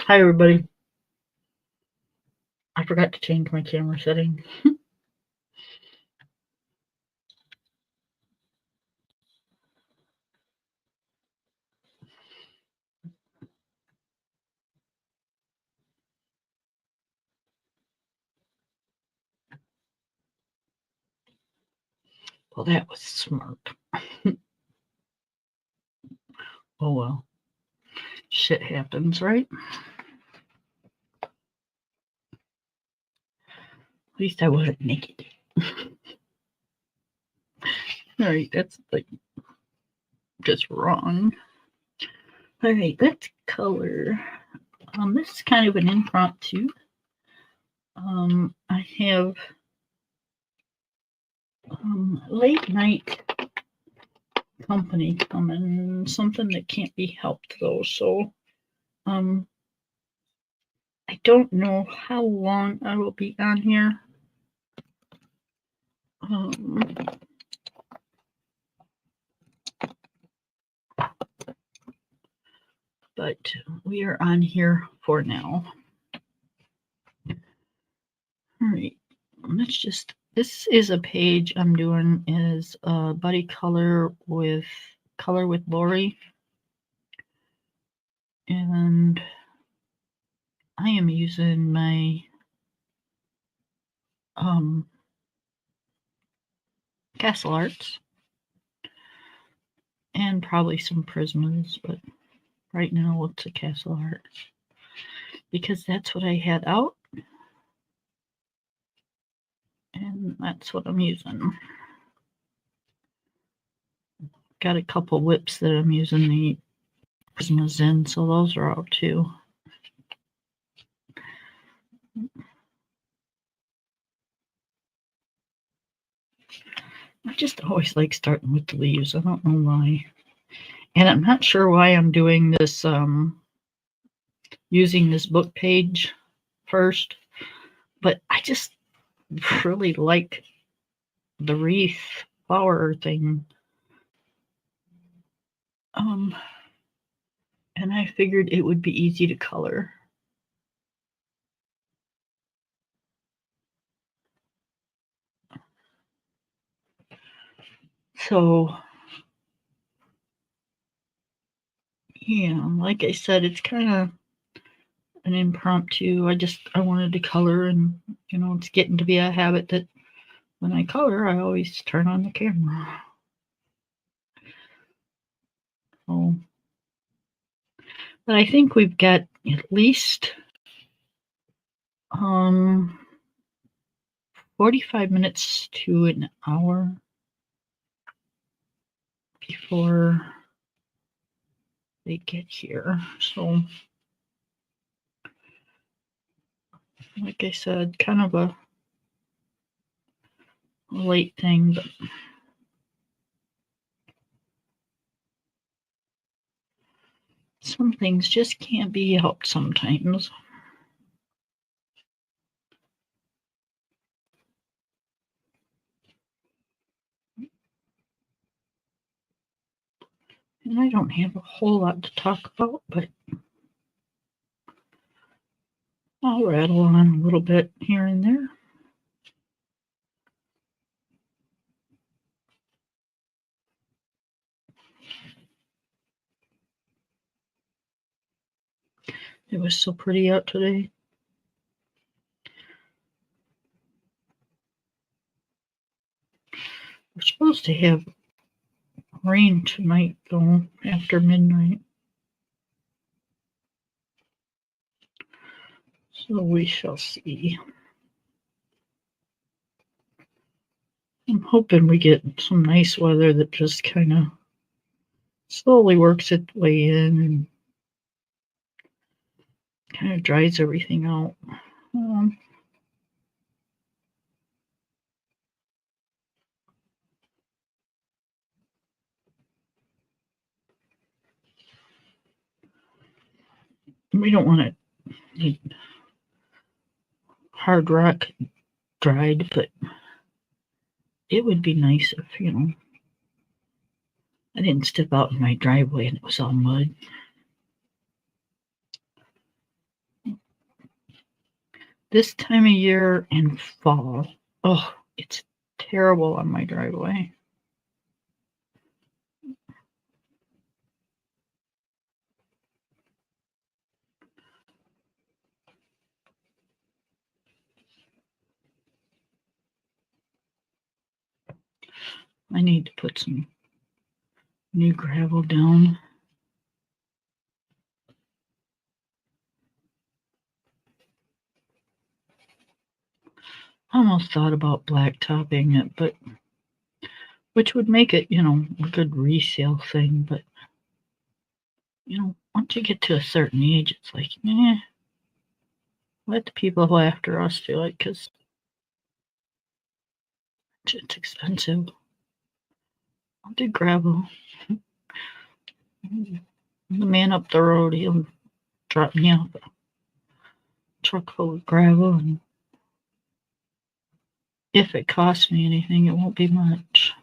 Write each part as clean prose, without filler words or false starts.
Hi everybody. I forgot to change my camera setting. Well, that was smart. Oh well. Shit happens, right? At least I wasn't naked. Alright, that's like just wrong. Alright, let's color. This is kind of an impromptu. I have late night company coming, something that can't be helped though, so I don't know how long I will be on here. But we are on here for now. All right, let's just, this is a page I'm doing is Buddy Color with Lori. And I am using my Castle Arts and probably some Prismas, but right now it's a Castle Art because that's what I had out and that's what I'm using. Got a couple whips that I'm using the Prismas in, so those are out too. I just always like starting with the leaves. I don't know why. And I'm not sure why I'm doing this, using this book page first, but I just really like the wreath flower thing. And I figured it would be easy to color. So, yeah, like I said, it's kind of an impromptu. I wanted to color, and it's getting to be a habit that when I color, I always turn on the camera. So, but I think we've got at least 45 minutes to an hour before they get here. So, like I said, kind of a late thing, but some things just can't be helped sometimes. And I don't have a whole lot to talk about, but I'll rattle on a little bit here and there. It was so pretty out today. We're supposed to have rain tonight, though, after midnight. So we shall see. I'm hoping we get some nice weather that just kind of slowly works its way in and kind of dries everything out. We don't want it hard rock dried, but it would be nice if, I didn't step out in my driveway and it was all mud. This time of year and fall, oh, it's terrible on my driveway. I need to put some new gravel down. I almost thought about blacktopping it, but which would make it, a good resale thing. But, once you get to a certain age, it's like, let the people who are after us do it because it's expensive. I'll do gravel. The man up the road, he'll drop me off a truck full of gravel, and if it costs me anything, it won't be much.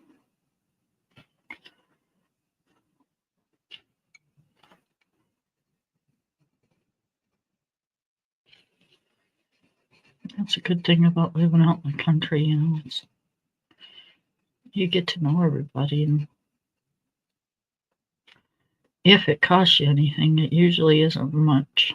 That's a good thing about living out in the country, you get to know everybody, and if it costs you anything, it usually isn't much.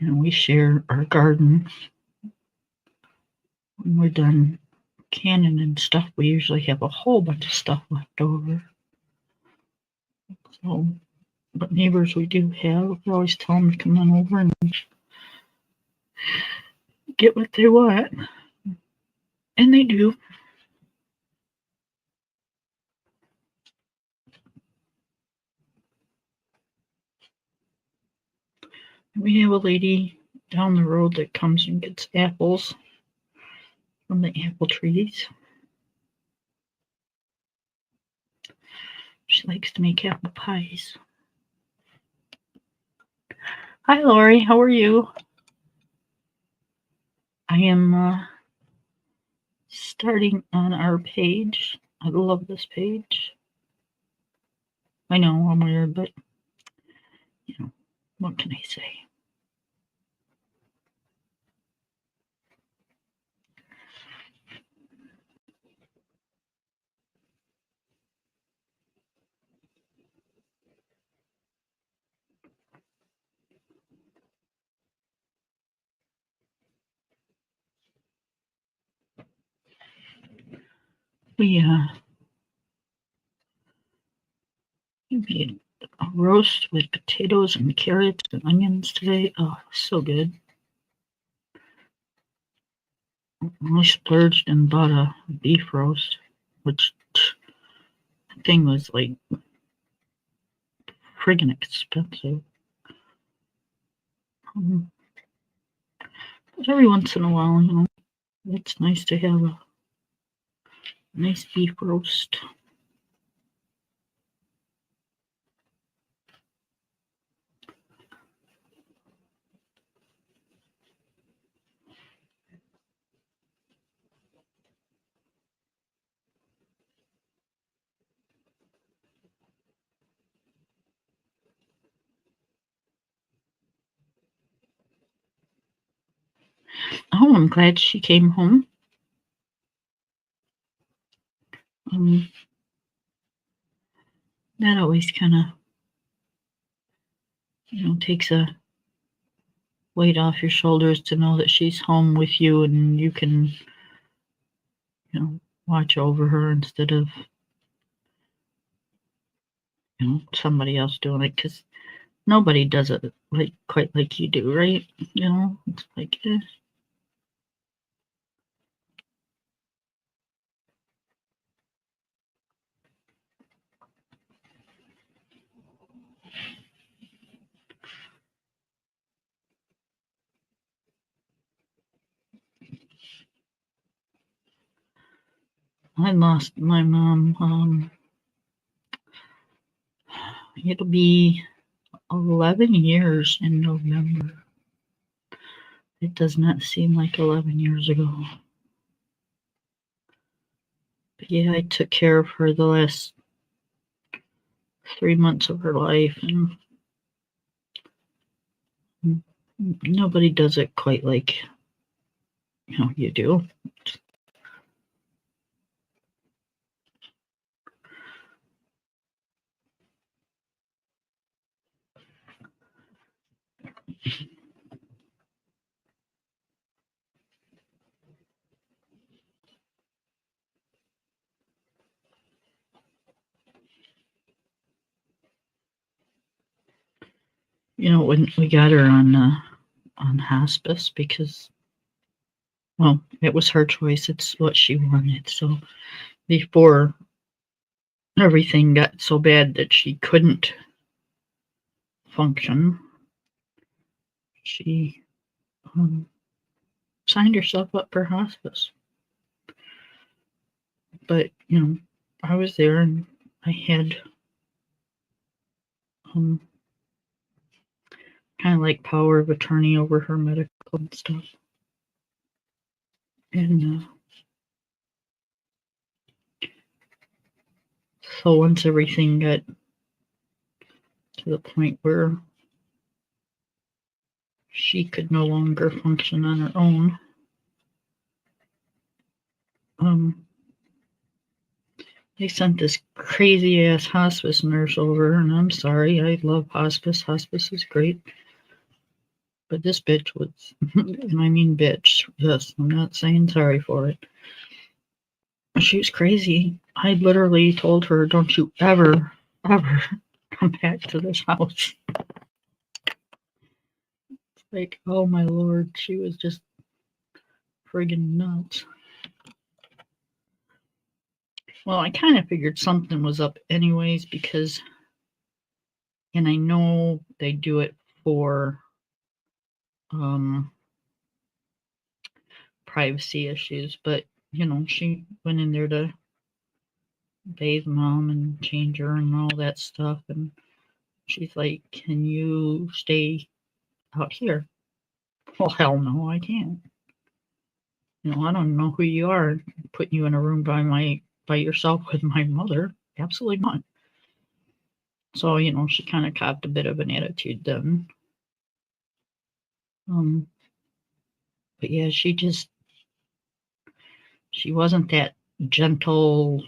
We share our garden. When we're done canning and stuff, we usually have a whole bunch of stuff left over. So, but neighbors we do have, we always tell them to come on over and get what they want. And they do. We have a lady down the road that comes and gets apples from the apple trees. She likes to make apple pies. Hi, Lori. How are you? I am starting on our page. I love this page. I know I'm weird, but what can I say? We made a roast with potatoes and carrots and onions today. Oh, so good. I splurged and bought a beef roast, which thing was like friggin' expensive. But every once in a while, it's nice to have a nice beef roast. Oh, I'm glad she came home. That always kind of, takes a weight off your shoulders to know that she's home with you and you can, watch over her instead of, somebody else doing it, because nobody does it quite like you do, right? It's like, I lost my mom. It'll be 11 years in November. It does not seem like 11 years ago. But yeah, I took care of her the last 3 months of her life, and nobody does it quite like you do. When we got her on hospice, because, well, it was her choice. It's what she wanted. So before everything got so bad that she couldn't function, she signed herself up for hospice. But I was there, and I had kind of like power of attorney over her medical and stuff. And so once everything got to the point where she could no longer function on her own, they sent this crazy ass hospice nurse over, and I'm sorry, I love hospice. Hospice is great. But this bitch was, and I mean bitch, yes, I'm not saying sorry for it. She was crazy. I literally told her, don't you ever, ever come back to this house. Like, oh my lord, she was just friggin' nuts. Well, I kind of figured something was up anyways, because, and I know they do it for privacy issues, but she went in there to bathe mom and change her and all that stuff, and she's like, can you stay out here? Well, hell no, I can't. I don't know who you are, putting you in a room by yourself with my mother. Absolutely not. So she kind of copped a bit of an attitude then. But yeah, she wasn't that gentle,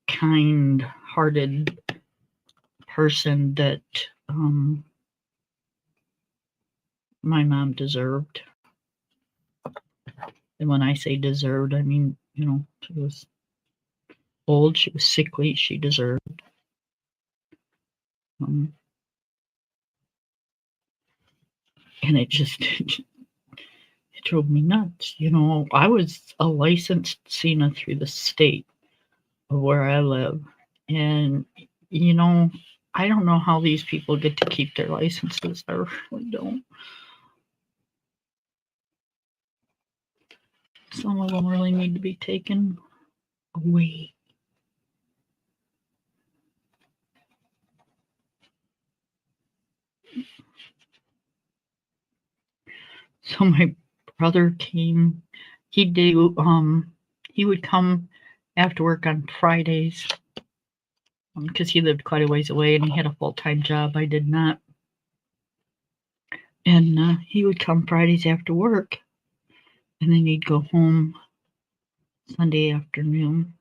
kind-hearted person that my mom deserved. And when I say deserved, I mean, she was old, she was sickly, she deserved. And it just it drove me nuts. I was a licensed CNA through the state of where I live. And, I don't know how these people get to keep their licenses. I really don't. Some of them really need to be taken away. So my brother came. He would come after work on Fridays, because he lived quite a ways away and he had a full-time job. I did not. And he would come Fridays after work, and then he'd go home Sunday afternoon.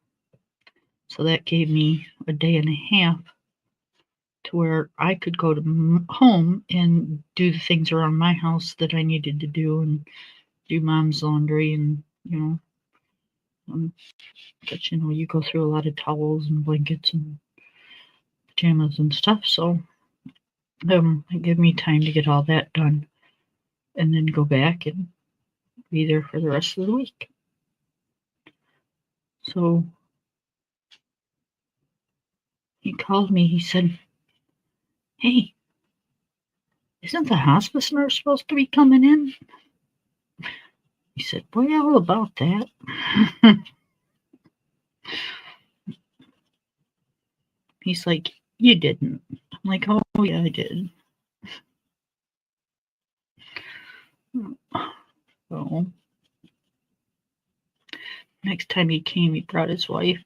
So that gave me a day and a half to where I could go to home and do the things around my house that I needed to do, and do mom's laundry, and but you go through a lot of towels and blankets and pajamas and stuff. So it gave me time to get all that done, and then go back and be there for the rest of the week. So he called me. He said, "Hey, isn't the hospice nurse supposed to be coming in?" He said, "Well, about that." He's like, "You didn't." I'm like, "Oh, yeah, I did." So next time he came, he brought his wife.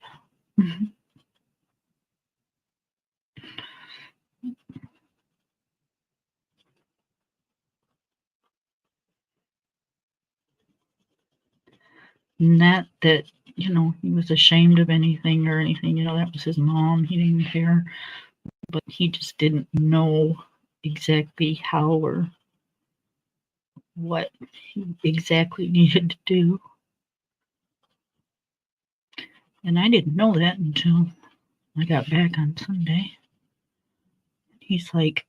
Not that, he was ashamed of anything or anything. That was his mom. He didn't care. But he just didn't know exactly how or what he exactly needed to do. And I didn't know that until I got back on Sunday. He's like,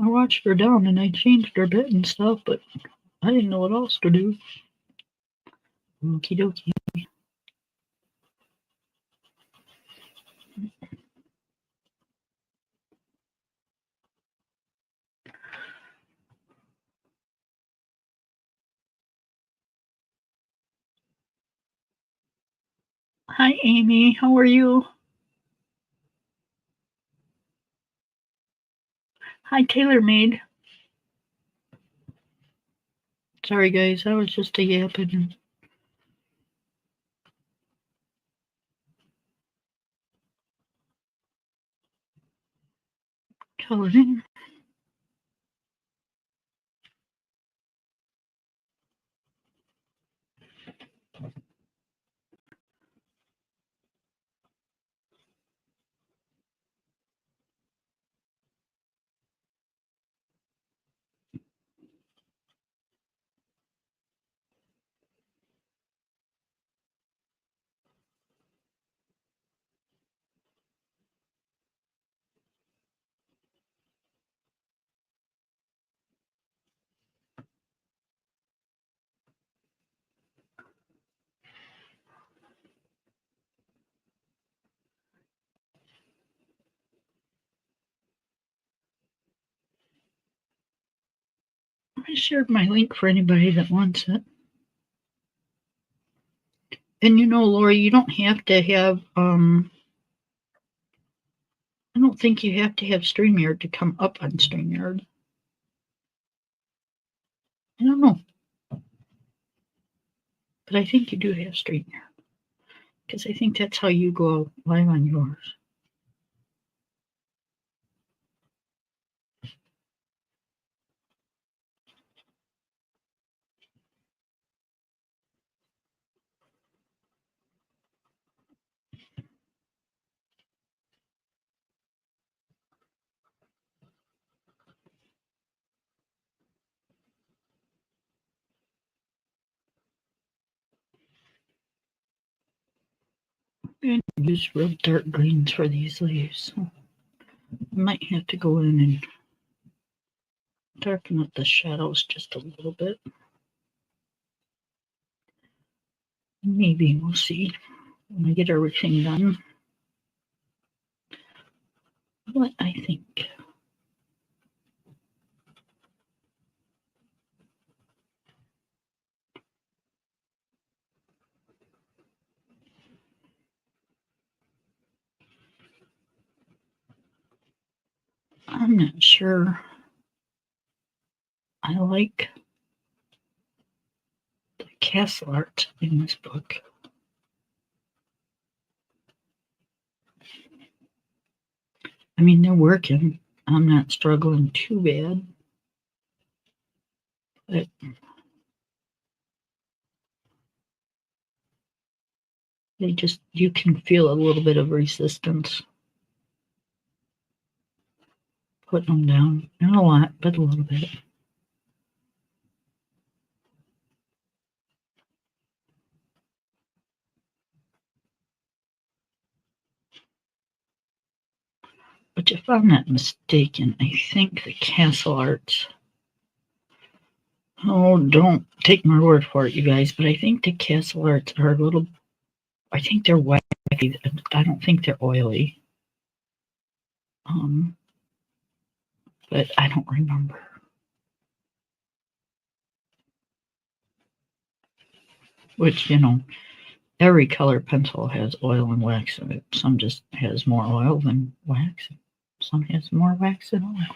I watched her down and I changed her bed and stuff, but I didn't know what else to do. Okie dokie. Hi, Amy. How are you? Hi, TaylorMade. Sorry, guys. I was just a yapping. Coloring. I shared my link for anybody that wants it. And Lori, you don't have to have, I don't think you have to have StreamYard to come up on StreamYard. I don't know. But I think you do have StreamYard. Because I think that's how you go live on yours. I'm going to use real dark greens for these leaves. So I might have to go in and darken up the shadows just a little bit. Maybe we'll see when I get everything done what I think. I'm not sure I like the castle art in this book. I mean, they're working. I'm not struggling too bad. But you can feel a little bit of resistance putting them down. Not a lot, but a little bit. But if I'm not mistaken, I think the castle arts. Oh, don't take my word for it, you guys, but I think the castle arts are a little. I think they're wacky. I don't think they're oily. But I don't remember. Which, every color pencil has oil and wax in it. Some just has more oil than wax. Some has more wax than oil.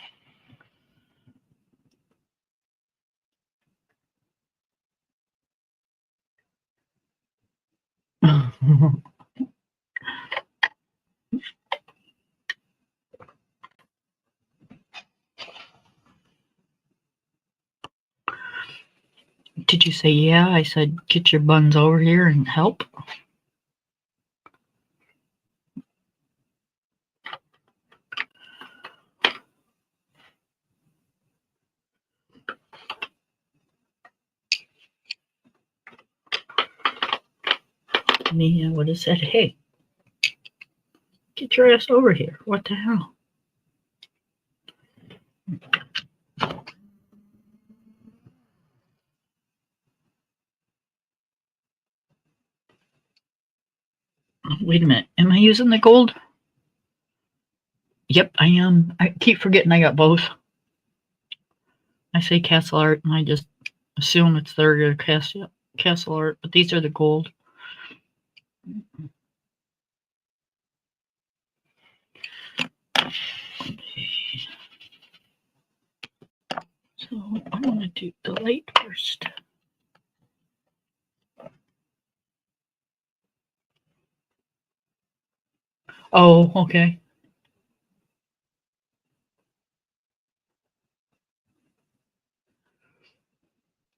Did you say yeah? I said get your buns over here and help. Mia would have said, hey, get your ass over here. What the hell? Wait a minute. Am I using the gold? Yep, I am. I keep forgetting I got both. I say Castle Art and I just assume it's the regular Castle Art, but these are the gold. So I want to do the light first. Oh, okay.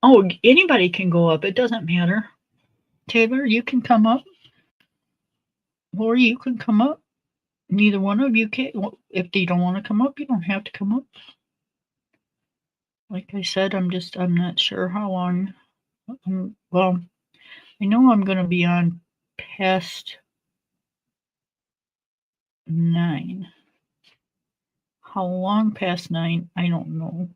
Oh, anybody can go up. It doesn't matter. Taylor, you can come up. Lori, you can come up. Neither one of you can. If you don't want to come up, you don't have to come up. Like I said, I'm not sure how long. Well, I know I'm going to be on past 9. How long past 9? I don't know.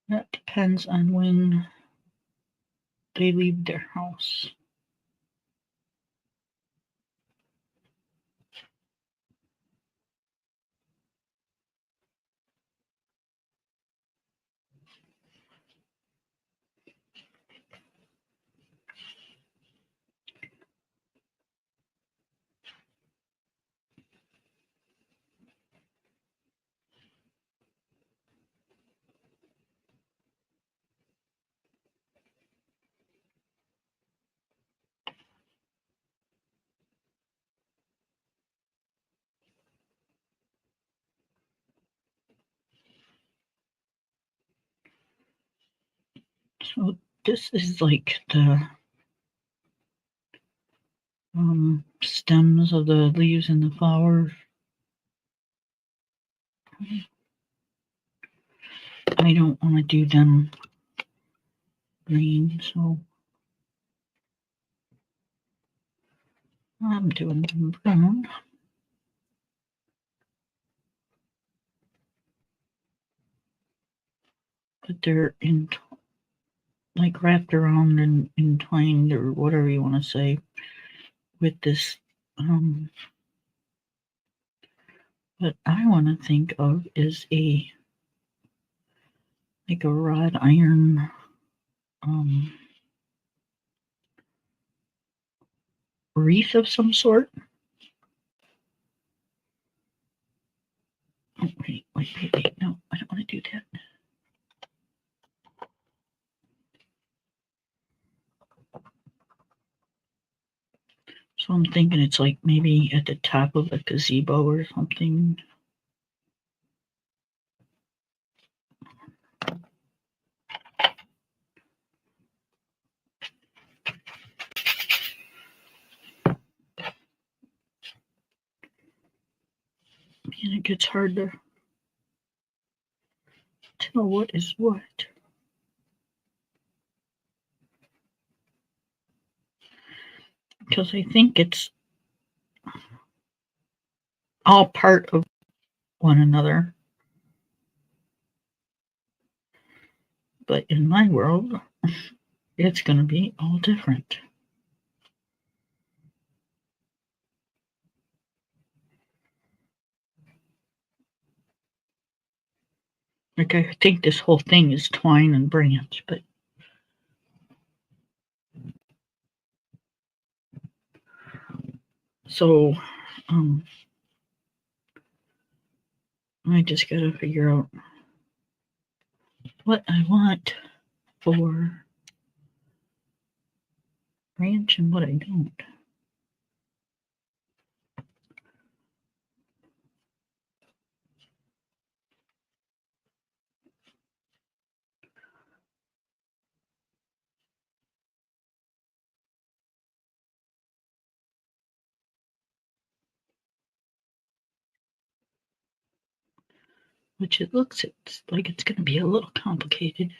That depends on when they leave their house. So this is like the stems of the leaves and the flowers. I don't want to do them green, so I'm doing them brown. But they're like wrapped around and entwined, or whatever you want to say, with this. What I want to think of is like a wrought iron wreath of some sort. Oh, wait, no, I don't want to do that. So I'm thinking it's like maybe at the top of a gazebo or something. And it gets hard to tell what is what. Because I think it's all part of one another. But in my world, it's going to be all different. Like, I think this whole thing is twine and branch, but so I just got to figure out what I want for branch and what I don't. Which it looks like it's going to be a little complicated.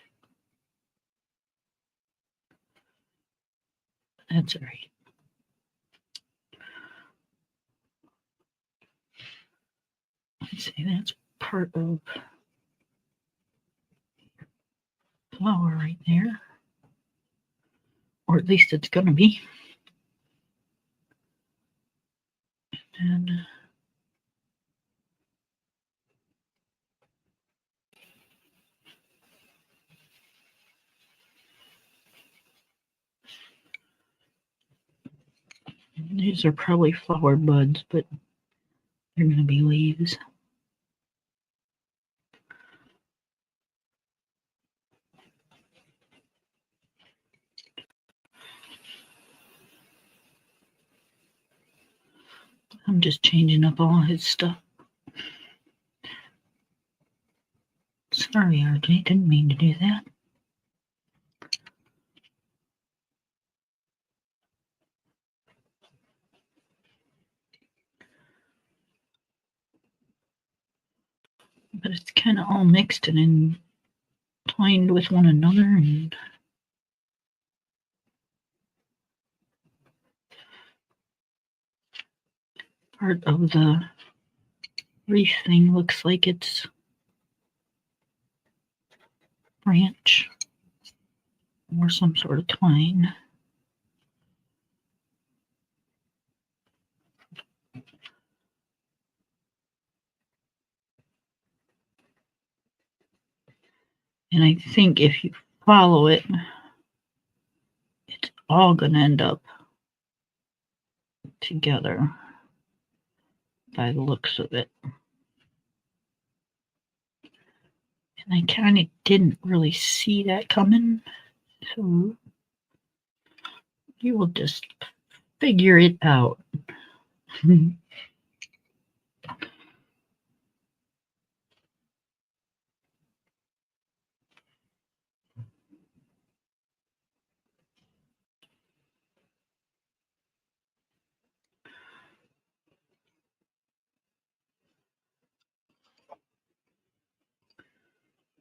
That's all right. I'd say that's part of flower right there. Or at least it's going to be. And these are probably flower buds, but they're going to be leaves. I'm just changing up all his stuff. Sorry, RJ, didn't mean to do that. But it's kind of all mixed and entwined with one another, and part of the wreath thing looks like it's branch or some sort of twine. And I think if you follow it, it's all going to end up together by the looks of it. And I kind of didn't really see that coming, so you will just figure it out.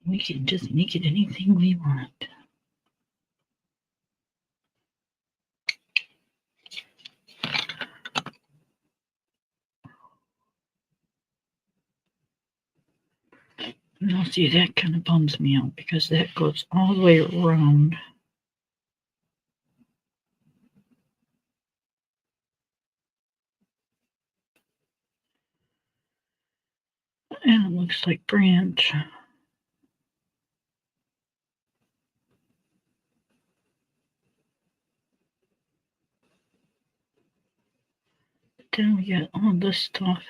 We can just make it anything we want. Now see, that kind of bums me out because that goes all the way around. And it looks like branch. Then we got all this stuff.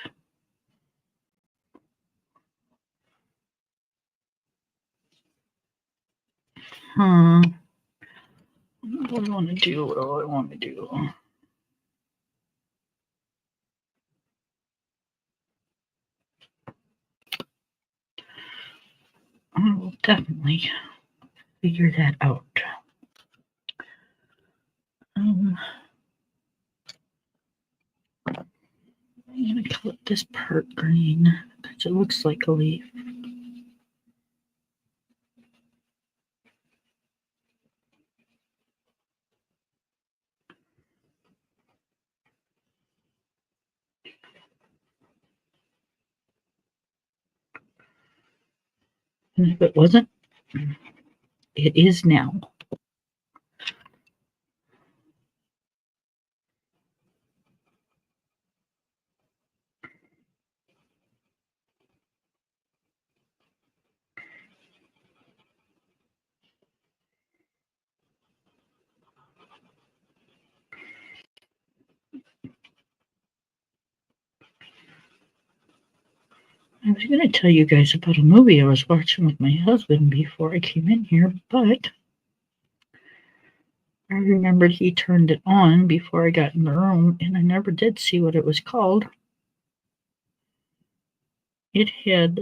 What do I want to do? What do I want to do? I will definitely figure that out. I'm going to color this part green because it looks like a leaf. And if it wasn't, it is now. I was going to tell you guys about a movie I was watching with my husband before I came in here, but I remembered he turned it on before I got in the room, and I never did see what it was called. It had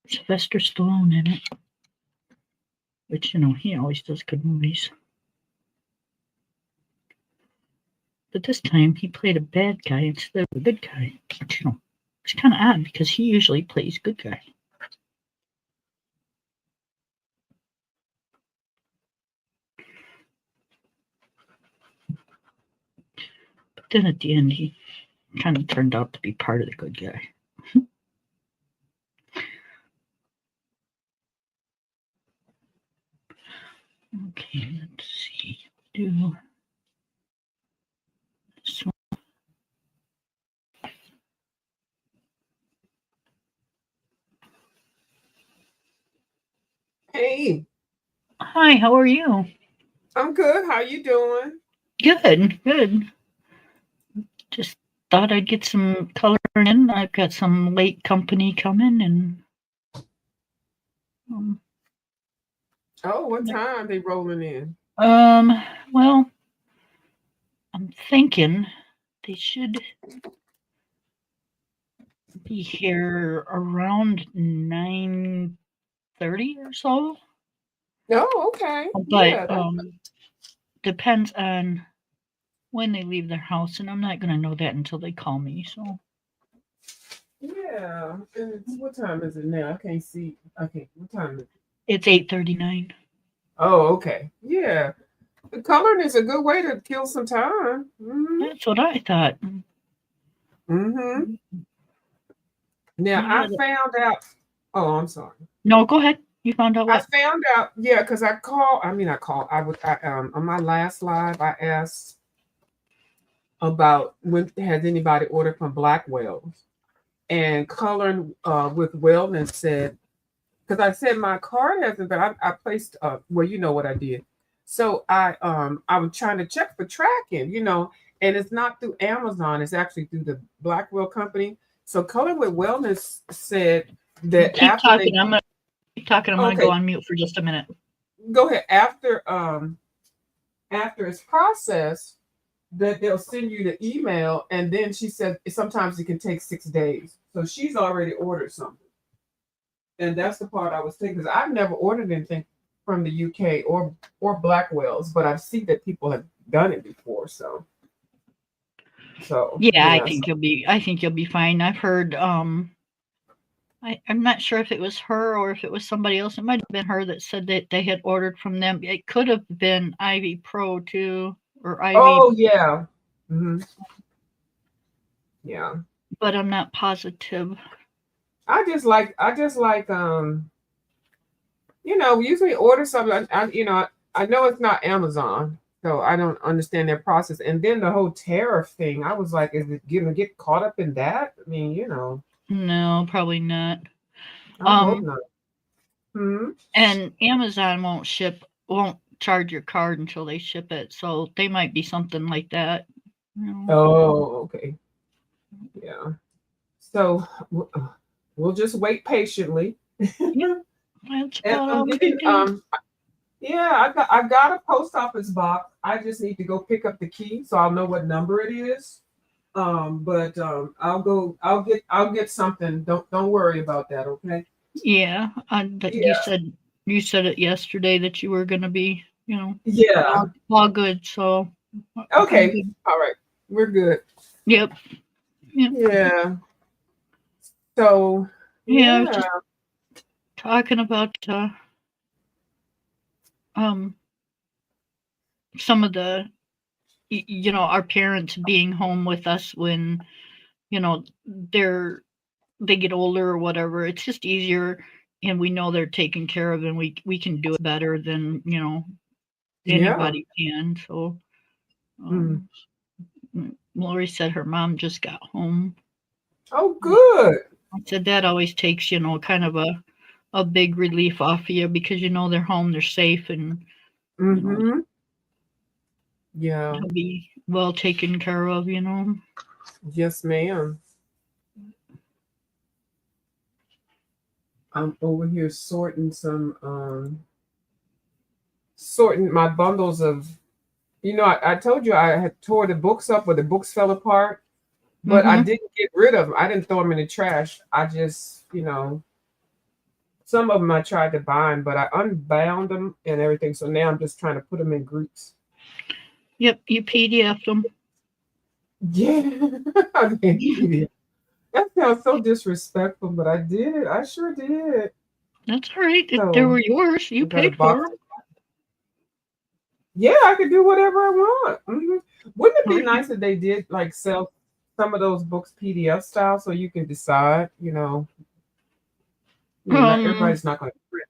Sylvester Stallone in it, which, you know, he always does good movies. But this time he played a bad guy instead of a good guy, which, you know, it's kind of odd because he usually plays good guy. But then at the end, he kind of turned out to be part of the good guy. Okay, let's see. Do this one. Hey, Hi, how are you? I'm good. How you doing? Good, good. Just thought I'd get some coloring in. I've got some late company coming, and um, Oh, what time they rolling in? um, well, I'm thinking they should be here around 9:30 or so. Oh, okay. But Yeah, that, depends on when they leave their house, and I'm not gonna know that until they call me. So yeah. And what time is it now? I can't see. Okay, what time is it? it's 8:39. Oh, okay. Yeah. The coloring is a good way to kill some time. That's what I thought. Mm-hmm. Now I Yeah. found out. Oh, I'm sorry. No, go ahead. You found out I what? found out. Yeah, because I called. I mean, I called. I would. On my last live, I asked about when has anybody ordered from Blackwells, and coloring with wellness said, because I said my card hasn't been. I placed. Well, you know what I did. So I was trying to check for tracking, and it's not through Amazon. It's actually through the Blackwell company. So Color with Wellness said that Keep after talking. they I'm gonna keep talking. I'm gonna go okay, on mute for just a minute. go ahead after it's processed that they'll send you the email, and then she said sometimes it can take 6 days. So she's already ordered something. And that's the part I was thinking, because I've never ordered anything from the UK or Blackwells, but I see that people have done it before. So Yeah, I yeah. think you'll be. I think you'll be fine. I've heard. I'm not sure if it was her or if it was somebody else. It might have been her that said that they had ordered from them. It could have been Ivy Pro too, or Ivy, Oh yeah. Hmm. Yeah. but I'm not positive. I just like usually order something. I know it's not Amazon, so I don't understand their process. And then the whole tariff thing, I was like, is it gonna get caught up in that? I mean, No, probably not. I hope Um, not. Hmm. and Amazon won't charge your card until they ship it, so they might be something like that. You know. Oh, okay. Yeah. So we'll just wait patiently. Yep, that's And about I'm all we can getting do. yeah, I got a post office box. I just need to go pick up the key so I'll know what number it is. But I'll get something. Don't worry about that, okay? Yeah, that Yeah. you said it yesterday that you were gonna be, Yeah. all good. So I'm Okay. good. All right. We're good. Yep, yep, Yeah. So yeah. I was yeah. just talking about um some of the our parents being home with us when they get older or whatever. It's just easier, and we know they're taken care of, and we can do it better than Yeah. anybody can. So Mm. um, Lori said her mom just got home. Oh, good. I said that always takes kind of a big relief off of you because they're home, they're safe, and you know Mm-hmm. Yeah. he'll be well taken care of. Yes, ma'am. I'm over here sorting my bundles of, I told you I had tore the books up or the books fell apart, but I Mm-hmm. didn't get rid of them. I didn't throw them in the trash. I just, some of them I tried to bind, but I unbound them and everything. So now I'm just trying to put them in groups. Yep, you PDF'd them. Yeah. I did. That sounds so disrespectful, but I did. I sure did. That's all right. They So were yours. You I got a paid for box. them. Yeah, I could do whatever I want. Wouldn't it be Right. nice if they did like sell some of those books PDF style so you can decide, not Um, everybody's not going to print.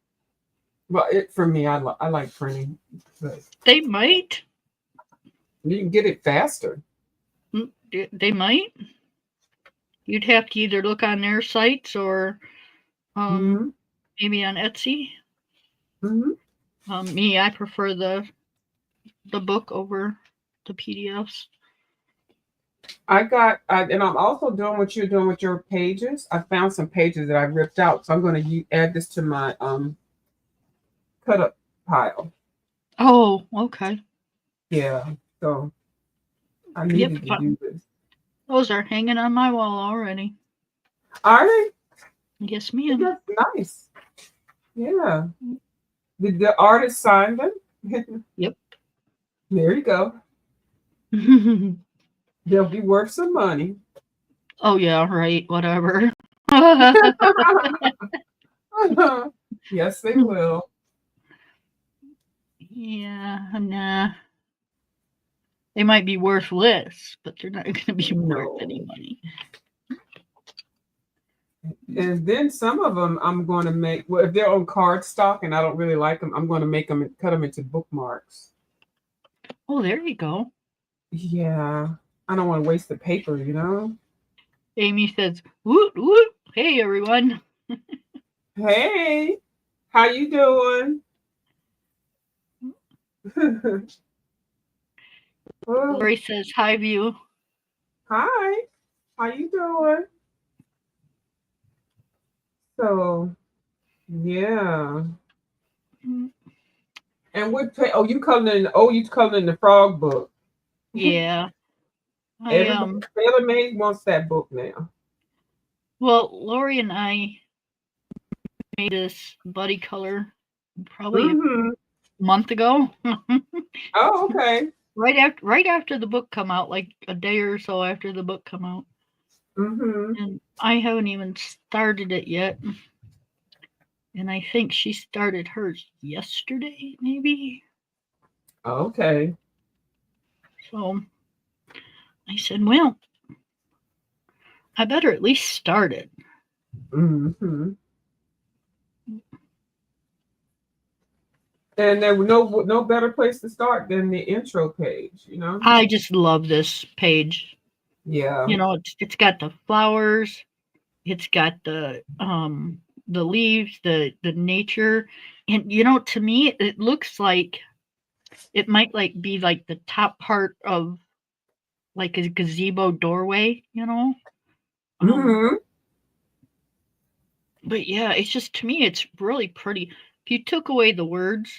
Well, for me, I like printing, but they might. you can get it faster. They might. You'd have to either look on their sites or Mm-hmm. maybe on Etsy. Mm-hmm. Me, I prefer the book over the PDFs. And I'm also doing what you're doing with your pages. I found some pages that I ripped out, so I'm going to add this to my cut up pile. Oh, okay. Yeah, so I Yep. needed to do this. Those are hanging on my wall already. Are they? Yes, ma'am. That's nice. Yeah. Did the artist sign them? Yep. There you go. They'll be worth some money. Oh yeah, right. Whatever. Yes, they will. Yeah, nah. They might be worthless, but they're not going to be worth any No. money. And then some of them I'm going to make, well, if they're on cardstock and I don't really like them, I'm going to make them, cut them into bookmarks. Oh, there you go. Yeah. I don't want to waste the paper, Amy says, "Woot woot! Hey everyone." Hey, how you doing? Oh, Lori says, "Hi, view." hi, how you doing? So, yeah. And you coloring in the frog book. Yeah, I Everybody, Taylor May wants that book now. Well, Lori and I made this buddy color probably Mm-hmm. a month ago. Oh, okay. right after the book come out, like a day or so after the book come out. Mm-hmm. And I haven't even started it yet. And I think she started hers yesterday, maybe. Okay. So I said, well, I better at least start it. Mm-hmm. And there was no better place to start than the intro page, I just love this page. Yeah. It's got the flowers, it's got the leaves, the nature, and to me it looks like it might like be like the top part of like a gazebo doorway, Mm-hmm. But yeah, it's just, to me it's really pretty. If you took away the words,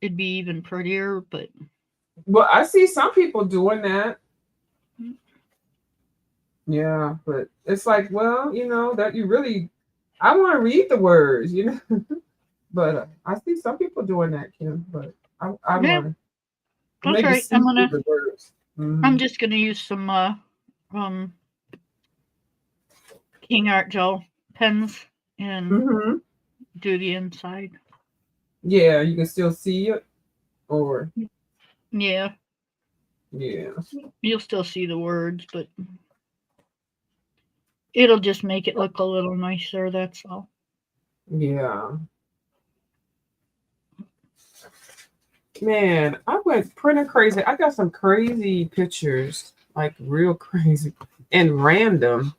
it'd be even prettier, but Well, I see some people doing that. Yeah, but it's like, well, that you really, I want to read the words, but I see some people doing that, Kim. But I yeah, want to that's maybe right. see through the words. I'm just gonna use some King Art gel pens and do the inside. Yeah, you can still see it, or Yeah, yeah, you'll still see the words, but it'll just make it look a little nicer, that's all. yeah. Man, I went printer crazy. I got some crazy pictures, like real crazy and random.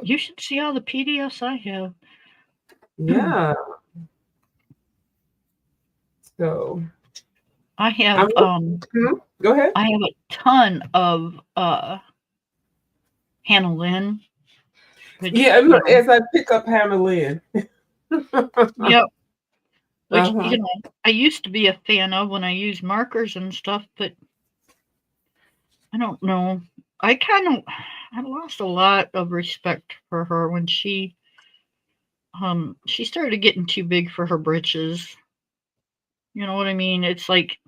You should see all the PDFs I have. Yeah. So I have go ahead. I have a ton of Hannah Lynn. which, Yeah, you look, know, as I pick up Hannah Lynn. yep, which, Uh-huh. you know, I used to be a fan of when I used markers and stuff, but I don't know. I lost a lot of respect for her when she started getting too big for her britches. You know what I mean? It's like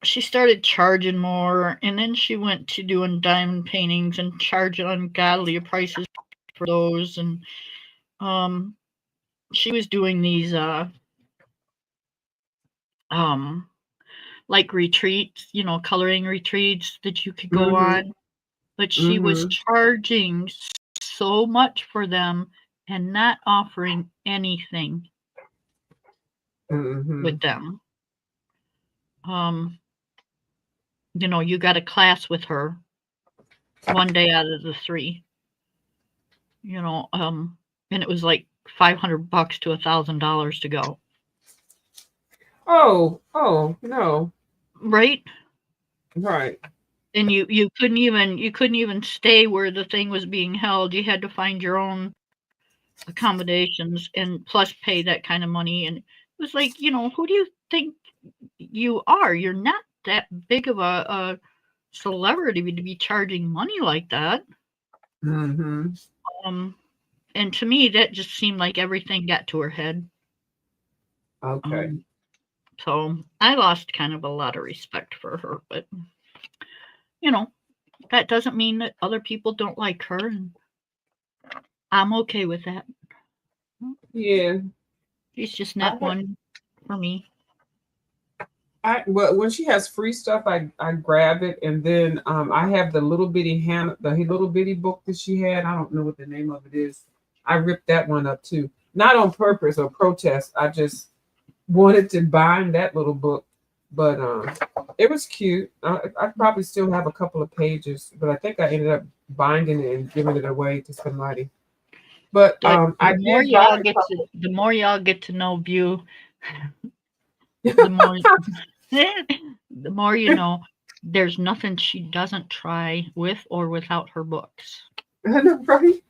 she started charging more, and then she went to doing diamond paintings and charging ungodly prices for those. And um, she was doing these um, like retreats, you know, coloring retreats that you could go Mm-hmm. on, but she was Mm-hmm. charging so much for them and not offering anything Mm-hmm. with them. Um, you know, you got a class with her one day out of the three, you know, and it was like $500 to $1,000 to go, Oh, no. right? Right. And you couldn't even stay where the thing was being held. You had to find your own accommodations and plus pay that kind of money. And it was like, you know, who do you think you are? You're not that big of a celebrity to be charging money like that. Mm-hmm. Um, and to me, that just seemed like everything got to her head. Okay. Um, so I lost kind of a lot of respect for her, but you know, that doesn't mean that other people don't like her, and I'm okay with that. Yeah. She's just I not one for me. well, when she has free stuff, I grab it, and then I have the little bitty Hannah, the little bitty book that she had. I don't know what the name of it is. I ripped that one up too, not on purpose or protest. I just wanted to bind that little book, but it was cute. I probably still have a couple of pages, but I think I ended up binding it and giving it away to somebody. But The I the more did buy y'all a get to couple. the more y'all get to know View, the more the more you know. There's nothing she doesn't try with or without her books. I know, right?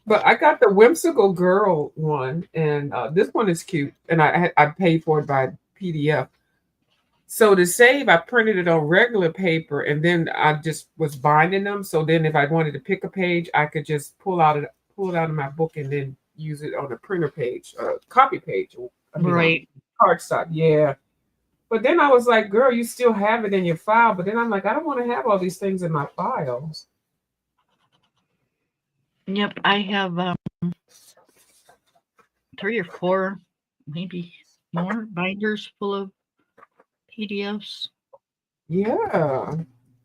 But I got the whimsical girl one, and this one is cute, and I paid for it by PDF. So to save, I printed it on regular paper, and then I just was binding them. So then, if I wanted to pick a page, I could just pull it out of my book, and then use it on a printer page, copy page. I mean, Right. cardstock. Yeah. But then I was like, girl, you still have it in your file. But then I'm like, I don't want to have all these things in my files. Yep. I have 3 or 4, maybe more binders full of PDFs, Yeah.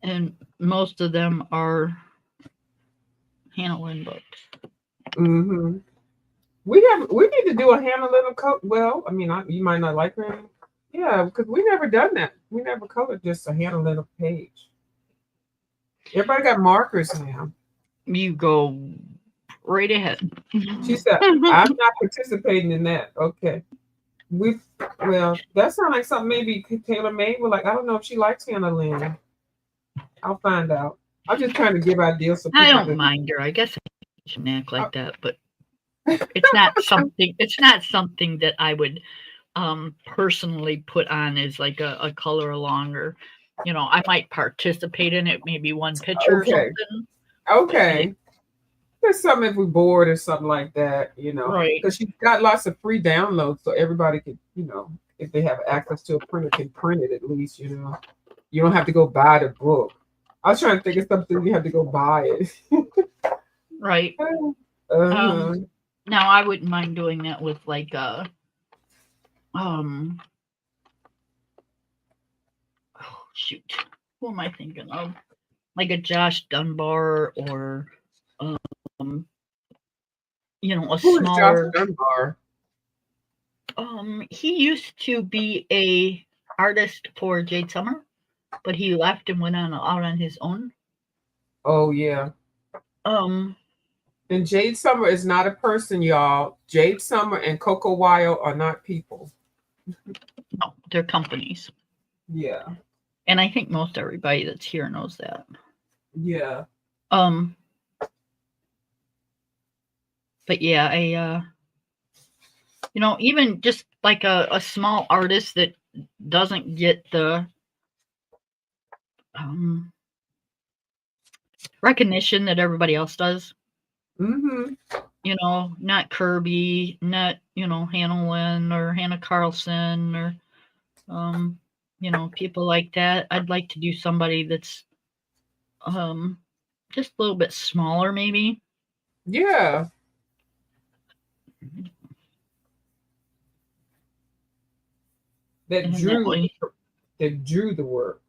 and most of them are Hannah Lynn books. Mm-hmm. We need to do a Hannah Little coat. Well, I mean, you might not like her. Yeah, because we never done that. We never colored just a Hannah Little page. Everybody got markers now. You go right ahead. She said, "I'm not participating in that." Okay, we well, that sounds like something maybe Taylor made. We're like, I don't know if she likes Hannah Lynn. I'll find out. I'm just trying to give ideas so I people don't can. mind her. I guess I shouldn't act Uh, like that, but it's not something that I would personally put on as like a color along, or you know, I might participate in it, maybe one picture or okay, something, but okay. There's something if we're bored or something like that, right, because she's got lots of free downloads, so everybody can, if they have access to a printer, can print it at least. You don't have to go buy the book. I was trying to think of something you have to go buy it. right. uh-huh. um Now I wouldn't mind doing that with like um oh shoot, who am I thinking of, like a Josh Dunbar, or um a Who is Josh smaller. Dunbar? He used to be a artist for Jade Summer, but he left and went on out on his own. Oh yeah. Um, And Jade Summer is not a person, y'all. Jade Summer and Coco Wile are not people. no, they're companies, Yeah. and I think most everybody that's here knows that. Yeah. Um, but yeah, even just like a small artist that doesn't get the um recognition that everybody else does. Mm-hmm. Not Kirby, not Hannah Lynn or Hannah Carlson or people like that. I'd like to do somebody that's just a little bit smaller, maybe. Yeah. That And that drew way, the work.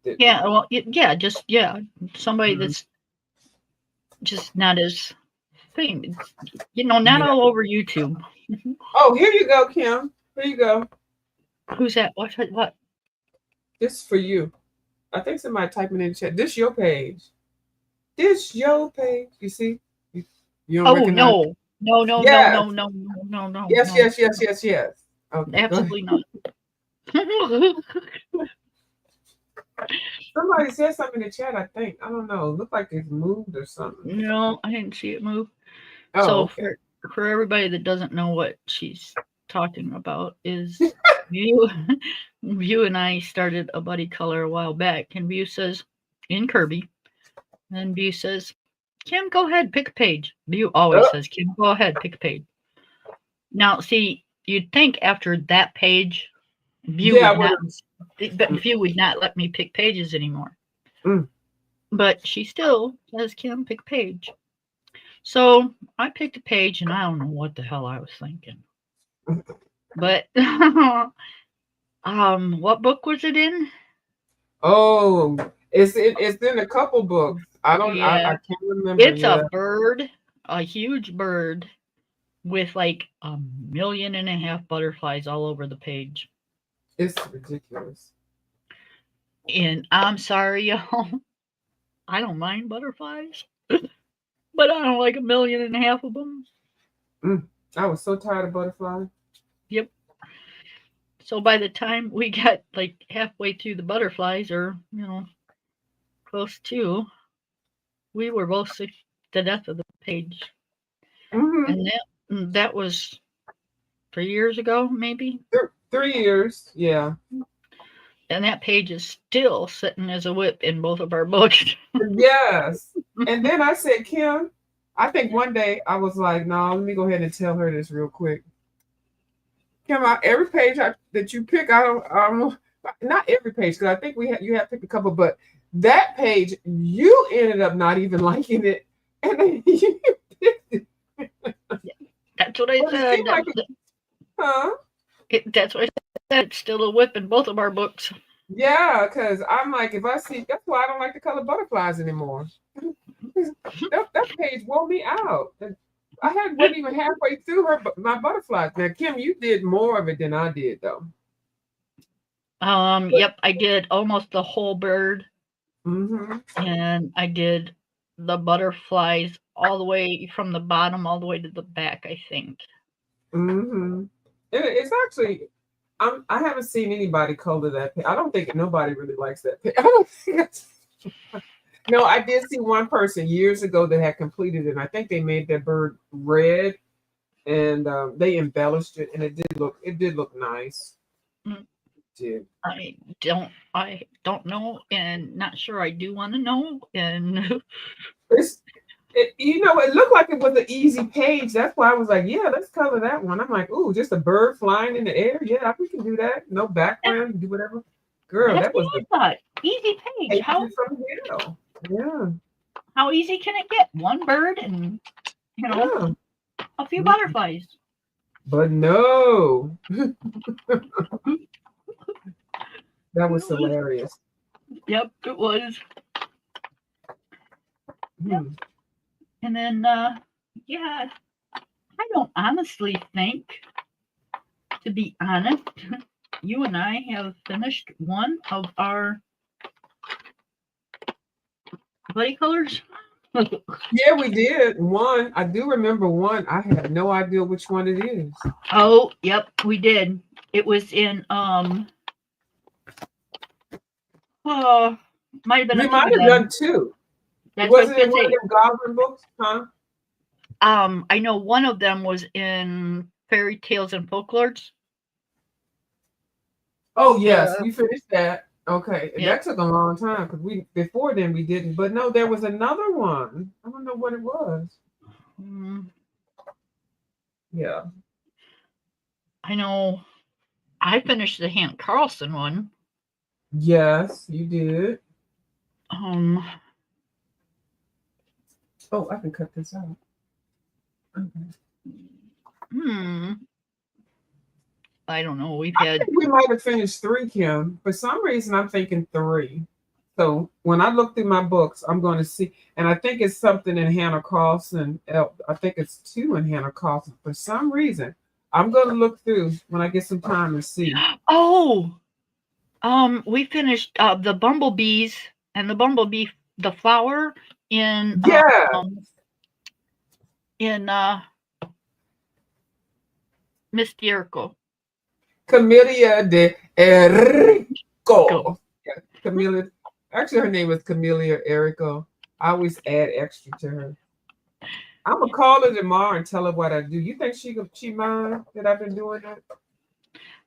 yeah, well, yeah, somebody Mhm. that's just not as famous, not Yeah. all over YouTube. Oh, here you go, Kim. Here you go. Who's that? What? This is for you. I think somebody typing in the chat. This your page. This your page. You see? You, you don't Oh recognize? no, no, no, no, Yes. no, no, no, no, Yes, no, yes, yes, yes, yes. Okay, go ahead. absolutely not. Somebody said something in the chat, I think. I don't know. It looked like it's moved or something. No, I didn't see it move. Oh, So okay. for everybody that doesn't know what she's talking about, is View View and I started a buddy color a while back, and View says in Kirby, and View says, Kim, go ahead, pick a page. View always Oh, says, Kim, go ahead, pick a page. Now, see, you'd think after that page, View yeah, I would would not, but have. View would not let me pick pages anymore. Mm. But she still says, Kim, pick a page. So I picked a page, and I don't know what the hell I was thinking. But what book was it in? Oh, it's in a couple books. I Yeah, can't remember. it's a Yeah, bird, a huge bird with like 1.5 million butterflies all over the page. it's ridiculous. And I'm sorry, y'all, I don't mind butterflies, but I don't like 1.5 million of them. I was so tired of butterflies. Yep. So by the time we got like halfway through the butterflies, or close to, we were both sick to death of the page. Mm-hmm. And that was 3 years ago, maybe. 3 years. Yeah. And that page is still sitting as a whip in both of our books. Yes. And then I said, Kim, I think one day I was like, no, let me go ahead and tell her this real quick. Kim, every page that you pick, I don't, not every page, because I think you have picked a couple, but that page, you ended up not even liking it. And then you picked it. That's what I But it said. seemed like huh? That's what I said. It's still a whip in both of our books. Yeah, because I'm like, if I see, that's why I don't like the color butterflies anymore. that page wore me out. Wasn't even halfway through my butterflies. Now, Kim, you did more of it than I did, though. Yep, I did almost the whole bird, Mm-hmm. and I did the butterflies all the way from the bottom all the way to the back, I think. Mm-hmm. It's actually, I haven't seen anybody color that page. I don't think nobody really likes that page. I don't think that's. No, I did see one person years ago that had completed it. And I think they made their bird red, and they embellished it, and it did look nice. Mm. It did. I don't know, and not sure I do want to know. And It looked like it was an easy page. That's why I was like, yeah, let's color that one. I'm like, ooh, just a bird flying in the air. Yeah, we can do that. No background, you can do whatever. Girl, that's that was what the I thought. Easy page. pages from hell. Yeah. How easy can it get? One bird and Yeah. a few butterflies. But no. That was hilarious. Yep, it was. Yep. And then, yeah, I don't honestly think, to be honest, you and I have finished one of our buddy colors. Yeah, we did. One, I do remember one. I have no idea which one it is. Oh, yep, we did. It was in might have been We a might TV have Land. done two. That's what I Was was it in gonna one of say. them Goblin books? Huh? I know one of them was in Fairy Tales and Folklores. Oh yes, The we finished that. Okay, Yep. that took a long time because we before then we didn't. But no, there was another one. I don't know what it was. Mm, Yeah. I know I finished the Hank Carlson one. Yes, you did. Um, Oh, I can cut this out. Okay. hmm, I don't know. We've I had think we might have finished three, Kim. For some reason, I'm thinking three. So when I look through my books, I'm going to see, and I think it's something in Hannah Carlson. I think it's two in Hannah Carlson. For some reason, I'm going to look through when I get some time and see. oh, we finished the bumblebees and the bumblebee, the flower in Yeah, in Miss Jericho. Camellia de Go. Erico. Yeah, Camellia. Actually, her name is Camellia Erico. I always add extra to her. I'm gonna call her tomorrow and tell her what I do. You think she mind that I've been doing that?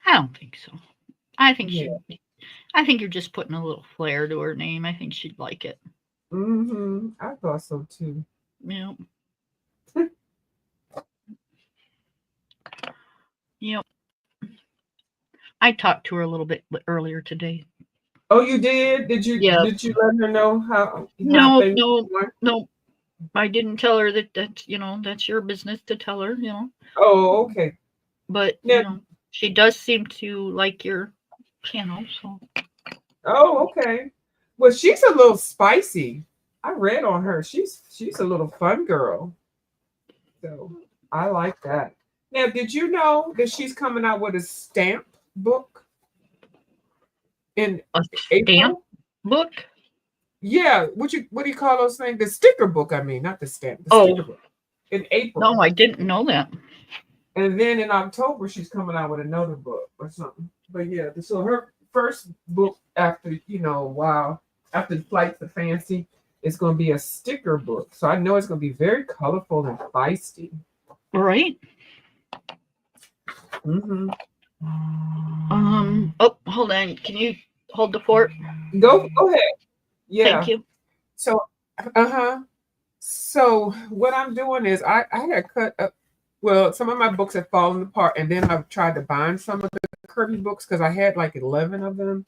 I don't think so. I think Yeah. she. I think you're just putting a little flair to her name. I think she'd like it. Mm-hmm. I thought so too. Yeah. Yep. I talked to her a little bit earlier today. Oh, you did? Did you Yeah. did you let her know how No, things no, were? no. I didn't tell her that that's that's your business to tell her. Oh, okay. But Now, she does seem to like your channel. So oh, okay. Well, she's a little spicy. I read on her. She's a little fun girl. So I like that. Now, did you know that she's coming out with a stamp book in a stamp April? book. Yeah, what do you call those things? The sticker book, I mean, not the stamp, the sticker Oh book in April. no, I didn't know that. And then in October she's coming out with another book or something. But yeah, so her first book after, wow, after the Flight to Fancy is going to be a sticker book. So I know it's going to be very colorful and feisty. Right. Mm-hmm. Oh, hold on. Can you hold the fort? Go ahead. Thank Yeah. you. So uh-huh. So what I'm doing is I had cut up. Well, some of my books have fallen apart, and then I've tried to bind some of the Kirby books because I had like 11 of them.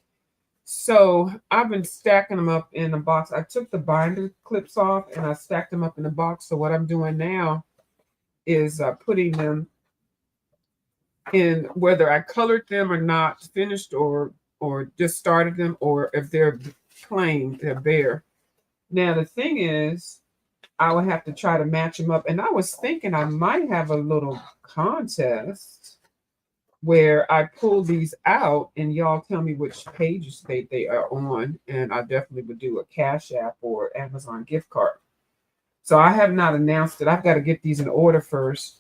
So I've been stacking them up in a box. I took the binder clips off and I stacked them up in a box. So what I'm doing now is putting them in, whether I colored them or not, finished or just started them, or if they're plain, they're bare. Now the thing is, I would have to try to match them up. And I was thinking I might have a little contest where I pull these out and y'all tell me which pages they are on. And I definitely would do a Cash App or Amazon gift card. So I have not announced it. I've got to get these in order first.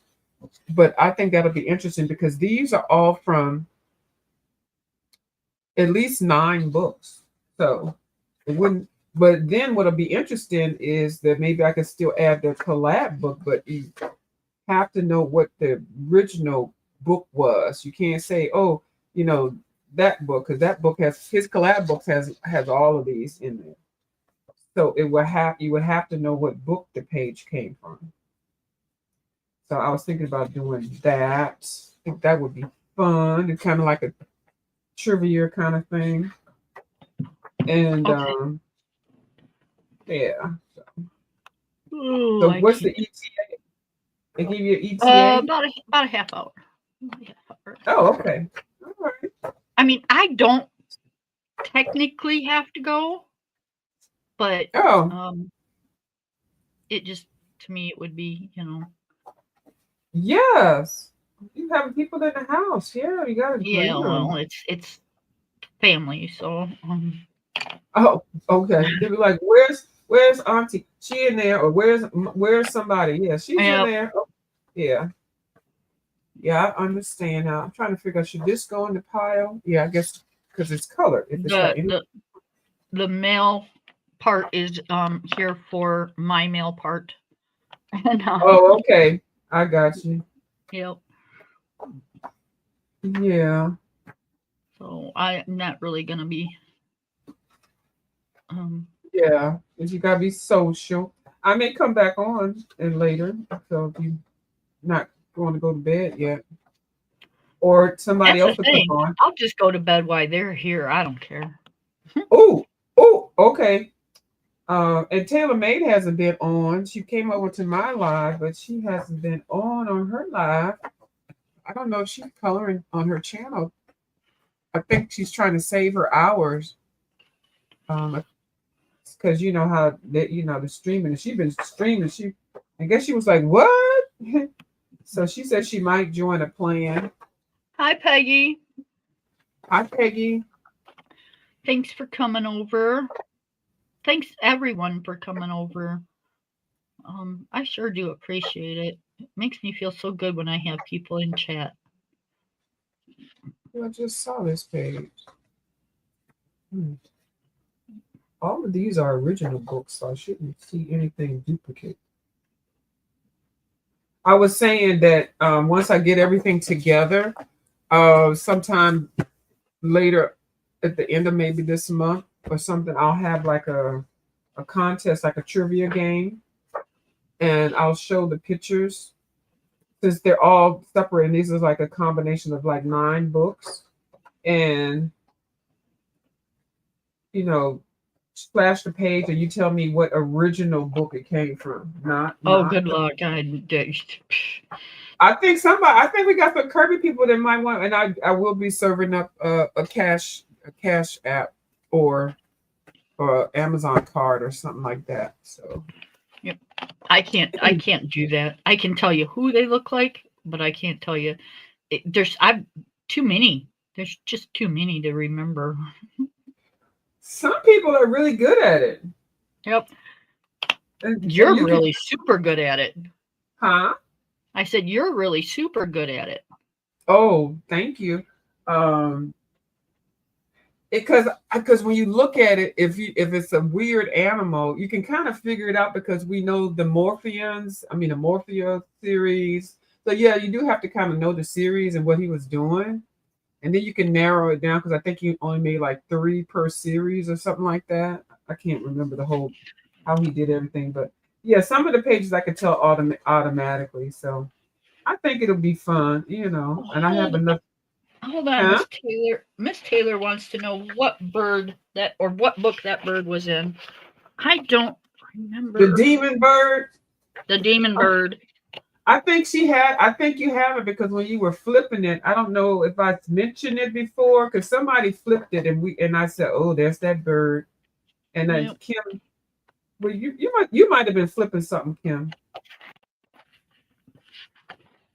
But I think that'll be interesting because these are all from at least 9 books. So it wouldn't. But then what'll be interesting is that maybe I could still add the collab book, but you have to know what the original book was. You can't say, oh, that book, because that book has his collab books has all of these in there. So you would have to know what book the page came from. So I was thinking about doing that. I think that would be fun. It's kind of like a trivia kind of thing. And Okay. yeah. Oh, So I what's the can't. ETA? They give you an ETA? About a half hour. Oh, okay. All right. I mean, I don't technically have to go, but Oh, it just to me it would be yes. You have people in the house. Yeah, you gotta yeah. greet Well, them. it's family, so Oh, okay. They be like, "Where's Auntie? She in there, or where's somebody? Yeah, she's in yeah. there. Oh, yeah, yeah. I understand now. I'm trying to figure out should this go in the pile? Yeah, I guess because it's colored. If it's got The any. the the mail part is here for my mail part. And Oh, okay. I got you. yep. Yeah. So I'm not really gonna be um Yeah. But you gotta be social. I may come back on and later. So if you not going to go to bed yet. Or somebody that's the else will come thing. on. I'll just go to bed while they're here. I don't care. Oh, oh, okay. And Taylor Made hasn't been on. She came over to my live, but she hasn't been on her live. I don't know if she's coloring on her channel. I think she's trying to save her hours. Because you know how that the streaming. She's been streaming. I guess she was like, what? So she said she might join a plan. Hi Peggy. Hi, Peggy. Thanks for coming over. Thanks everyone for coming over. I sure do appreciate it. It makes me feel so good when I have people in chat. I just saw this page. All of these are original books, so I shouldn't see anything duplicate. I was saying that once I get everything together, sometime later at the end of maybe this month or something, I'll have like a contest, like a trivia game, and I'll show the pictures since they're all separate. And these are like a combination of like 9 books, and you know, splash the page, and you tell me what original book it came from. Oh, Not. good luck. I think we got some Kirby people that might want, and I will be serving up a cash app or Amazon card or something like that. So Yep. I can't do that. I can tell you who they look like, but I can't tell you. I've too many. There's just too many to remember. some people are really good at it. Yep. And You're you can, really super good at it. huh? I said you're really super good at it. Oh, thank you. Um, because when you look at it, if it's a weird animal, you can kind of figure it out because we know the Morpheans. I mean, the Morphea series. So yeah, you do have to kind of know the series and what he was doing, and then you can narrow it down because I think he only made like 3 per series or something like that. I can't remember the whole how he did everything, but yeah, some of the pages I could tell automatically. So I think it'll be fun, and I have Hold enough. hold on, Huh? Miss Taylor. Miss Taylor wants to know what bird that or what book that bird was in. I don't The remember. demon bird. The demon bird. I think I think you have it because when you were flipping it, I don't know if I mentioned it before because somebody flipped it and I said, "Oh, there's that bird." And then Yep. Kim, well, you might have been flipping something, Kim.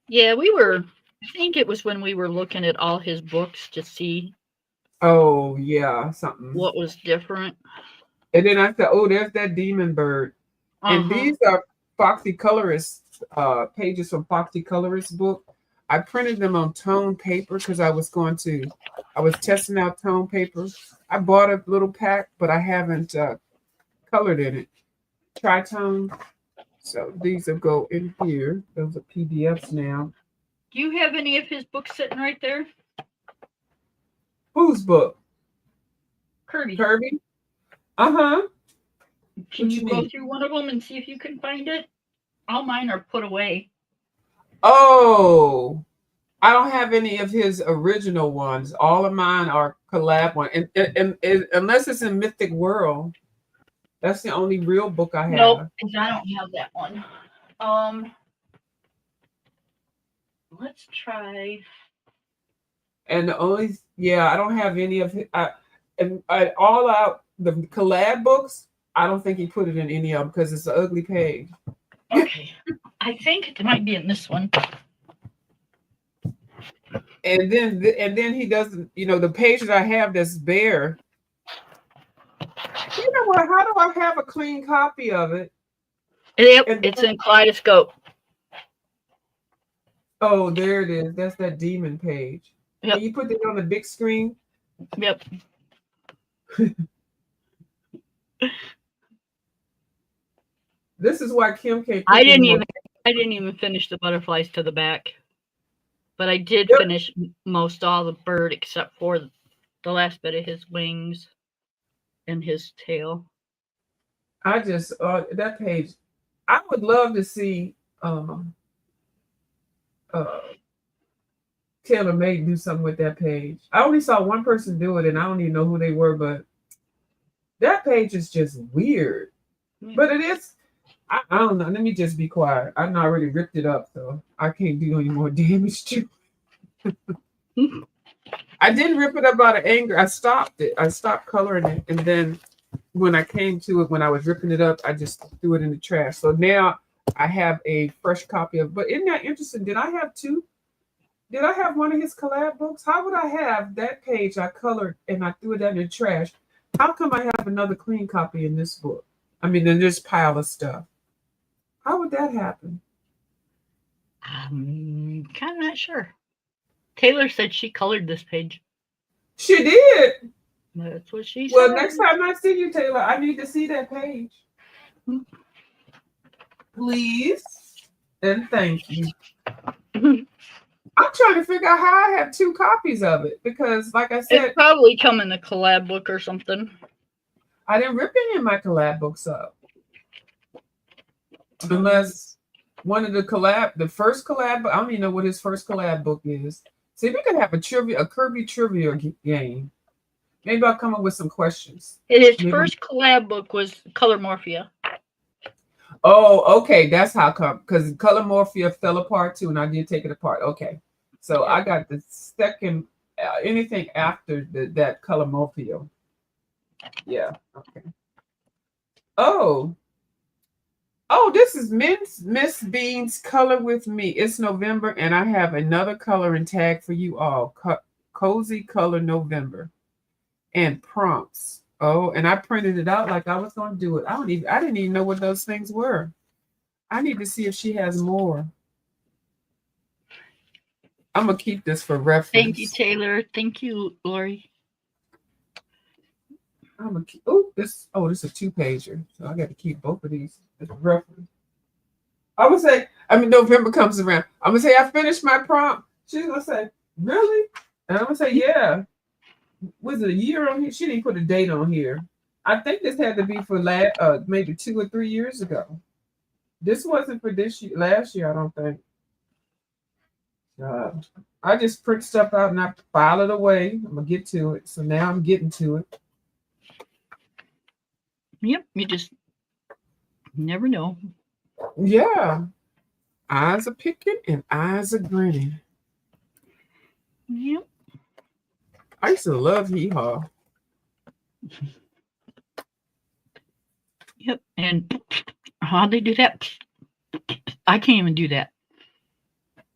Yeah, we were. I think it was when we were looking at all his books to see Oh yeah, something. what was different. And then I said, "Oh, there's that demon bird." Uh And huh. these are Foxy Colorist pages from Foxy Colorist book. I printed them on tone paper because I was testing out tone paper. I bought a little pack, but I haven't colored in it. Tritone. So these will go in here. Those are PDFs now. Do you have any of his books sitting right there, Whose book? Kirby? Kirby? Uh-huh. Can What you you go need? through one of them and see if you can find it? All mine are put away. Oh, I don't have any of his original ones. All of mine are collab one. And unless it's in Mythic World, that's the only real book I Nope, have. 'cause I don't have that one. Um, let's try. And I don't have any of his, and all out the collab books. I don't think he put it in any of them because it's an ugly page. Okay, I think it might be in this one. And then he doesn't. The pages I have that's bare. You know what? How do I have a clean copy of it? Yep, And it's then, in Kaleidoscope. oh, there it is. That's that demon page. Can Yep, you put it on the big screen? yep. This is why Kim can't. I didn't even finish the butterflies to the back, but I did finish most all the bird except for the last bit of his wings and his tail. I just that page. I would love to see Taylor Made do something with that page. I only saw one person do it, and I don't even know who they were, but that page is just weird. But it is. I don't know. Let me just be quiet. I've already ripped it up, so I can't do any more damage to it. I didn't rip it up out of anger. I stopped it. I stopped coloring it, and then when I came to it, when I was ripping it up, I just threw it in the trash. So now I have a fresh copy of. But isn't that interesting? Did I have two? Did I have one of his collab books? How would I have that page I colored and I threw it in the trash? How come I have another clean copy in this book? I mean, in this pile of stuff. How would that happen? I'm kind of not sure. Taylor said she colored this page. She did. That's what she said. Well, next time I see you, Taylor, I need to see that page. Please. And thank you. I'm trying to figure out how I have two copies of it because, like I said, it probably come in the collab book or something. I didn't rip any of my collab books up. Unless one of the first collab, I don't even know what his first collab book is. See, we could have a Kirby trivia game. Maybe I'll come up with some questions. His first collab book was Color Morphia. Oh, okay. That's how come. Because Color Morphia fell apart too, and I did take it apart. Okay. So I got the second, anything after that Color Morphia. Yeah. Okay. Oh, this is Miss Bean's Color With Me. It's November, and I have another coloring tag for you all. Cozy Color November. And prompts. Oh, and I printed it out like I was going to do it. I didn't even know what those things were. I need to see if she has more. I'm going to keep this for reference. Thank you, Taylor. Thank you, Lori. This is a 2-pager. So I got to keep both of these as a reference. I would say, November comes around. I'm going to say, I finished my prompt. She's going to say, really? And I'm going to say, yeah. Was it a year on here? She didn't put a date on here. I think this had to be for maybe 2 or 3 years ago. This wasn't for last year, I don't think. I just print stuff out and I file it away. I'm gonna get to it. So now I'm getting to it. Yep, you just never know. Yeah. Eyes are picking and eyes are grinning. Yep. I used to love Hee Haw. Yep. And how'd they do that? I can't even do that.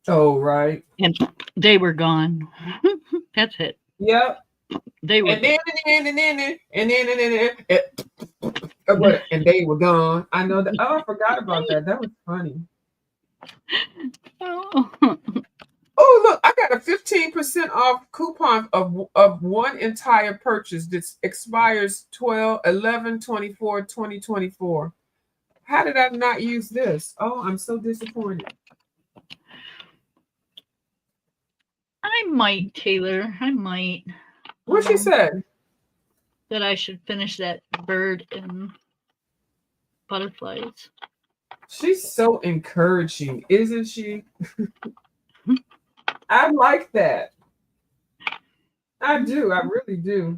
Oh, right. And they were gone. That's it. Yep. They were. And they were gone. I know that. Oh, I forgot about that. That was funny. Oh, look, I got a 15% off coupon of one entire purchase that expires 11/24/2024. How did I not use this? Oh, I'm so disappointed. I might, Taylor. I might. What she said? That I should finish that bird and butterflies. She's so encouraging, isn't she? I like that. I do. I really do.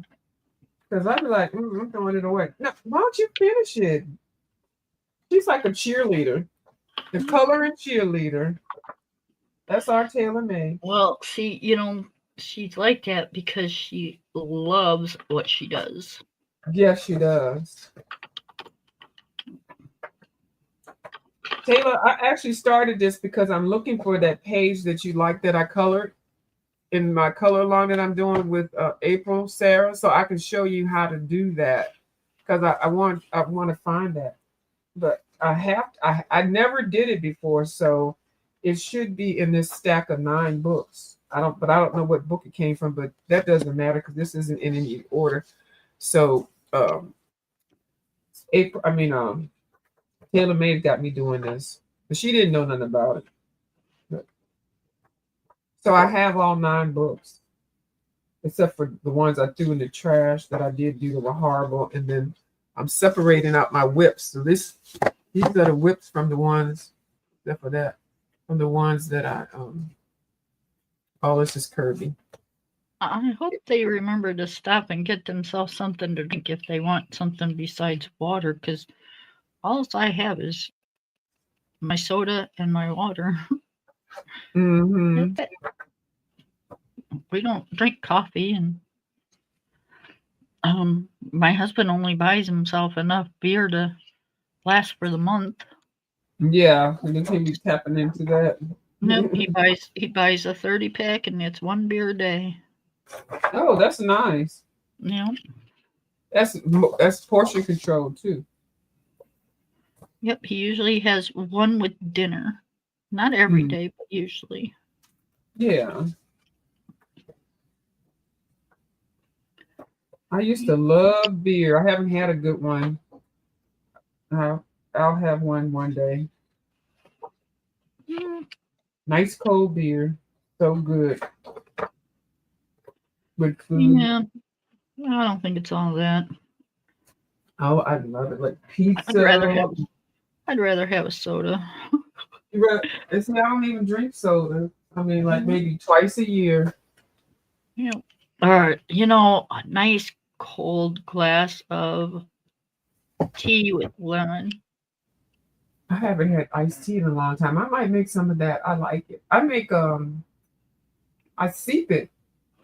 Because I'd be like, I'm throwing it away. No, why don't you finish it? She's like a cheerleader. The coloring cheerleader. That's our Taylor May. Well, see, she's like that because she loves what she does. Yes, she does. Taylor, I actually started this because I'm looking for that page that you like that I colored in my color along that I'm doing with April Sarah, so I can show you how to do that because I want to find that. But I never did it before, so it should be in this stack of 9 books. I don't know what book it came from, but that doesn't matter because this isn't in any order. So Taylor Made got me doing this, but she didn't know nothing about it. So I have all 9 books, except for the ones I threw in the trash that I did do that were horrible, and then I'm separating out my whips. So these are the whips from the ones, except for that, from the ones that I Oh, this is Kirby. I hope they remember to stop and get themselves something to drink if they want something besides water, because all I have is my soda and my water. Mm-hmm. We don't drink coffee, and my husband only buys himself enough beer to last for the month. Yeah, and then he'll be tapping into that. Nope, he buys a 30-pack, and it's 1 beer a day. Oh, that's nice. Yeah. That's portion control too. Yep, he usually has 1 with dinner. Not every day, but usually. Yeah. I used to love beer. I haven't had a good one. I'll have one day. Nice cold beer. So good. With food. Yeah. I don't think it's all that. Oh, I love it. Like pizza. I'd rather have a soda. I don't even drink soda. I mean, like maybe twice a year. Yeah. Or, a nice cold glass of tea with lemon. I haven't had iced tea in a long time. I might make some of that. I like it. I make I steep it,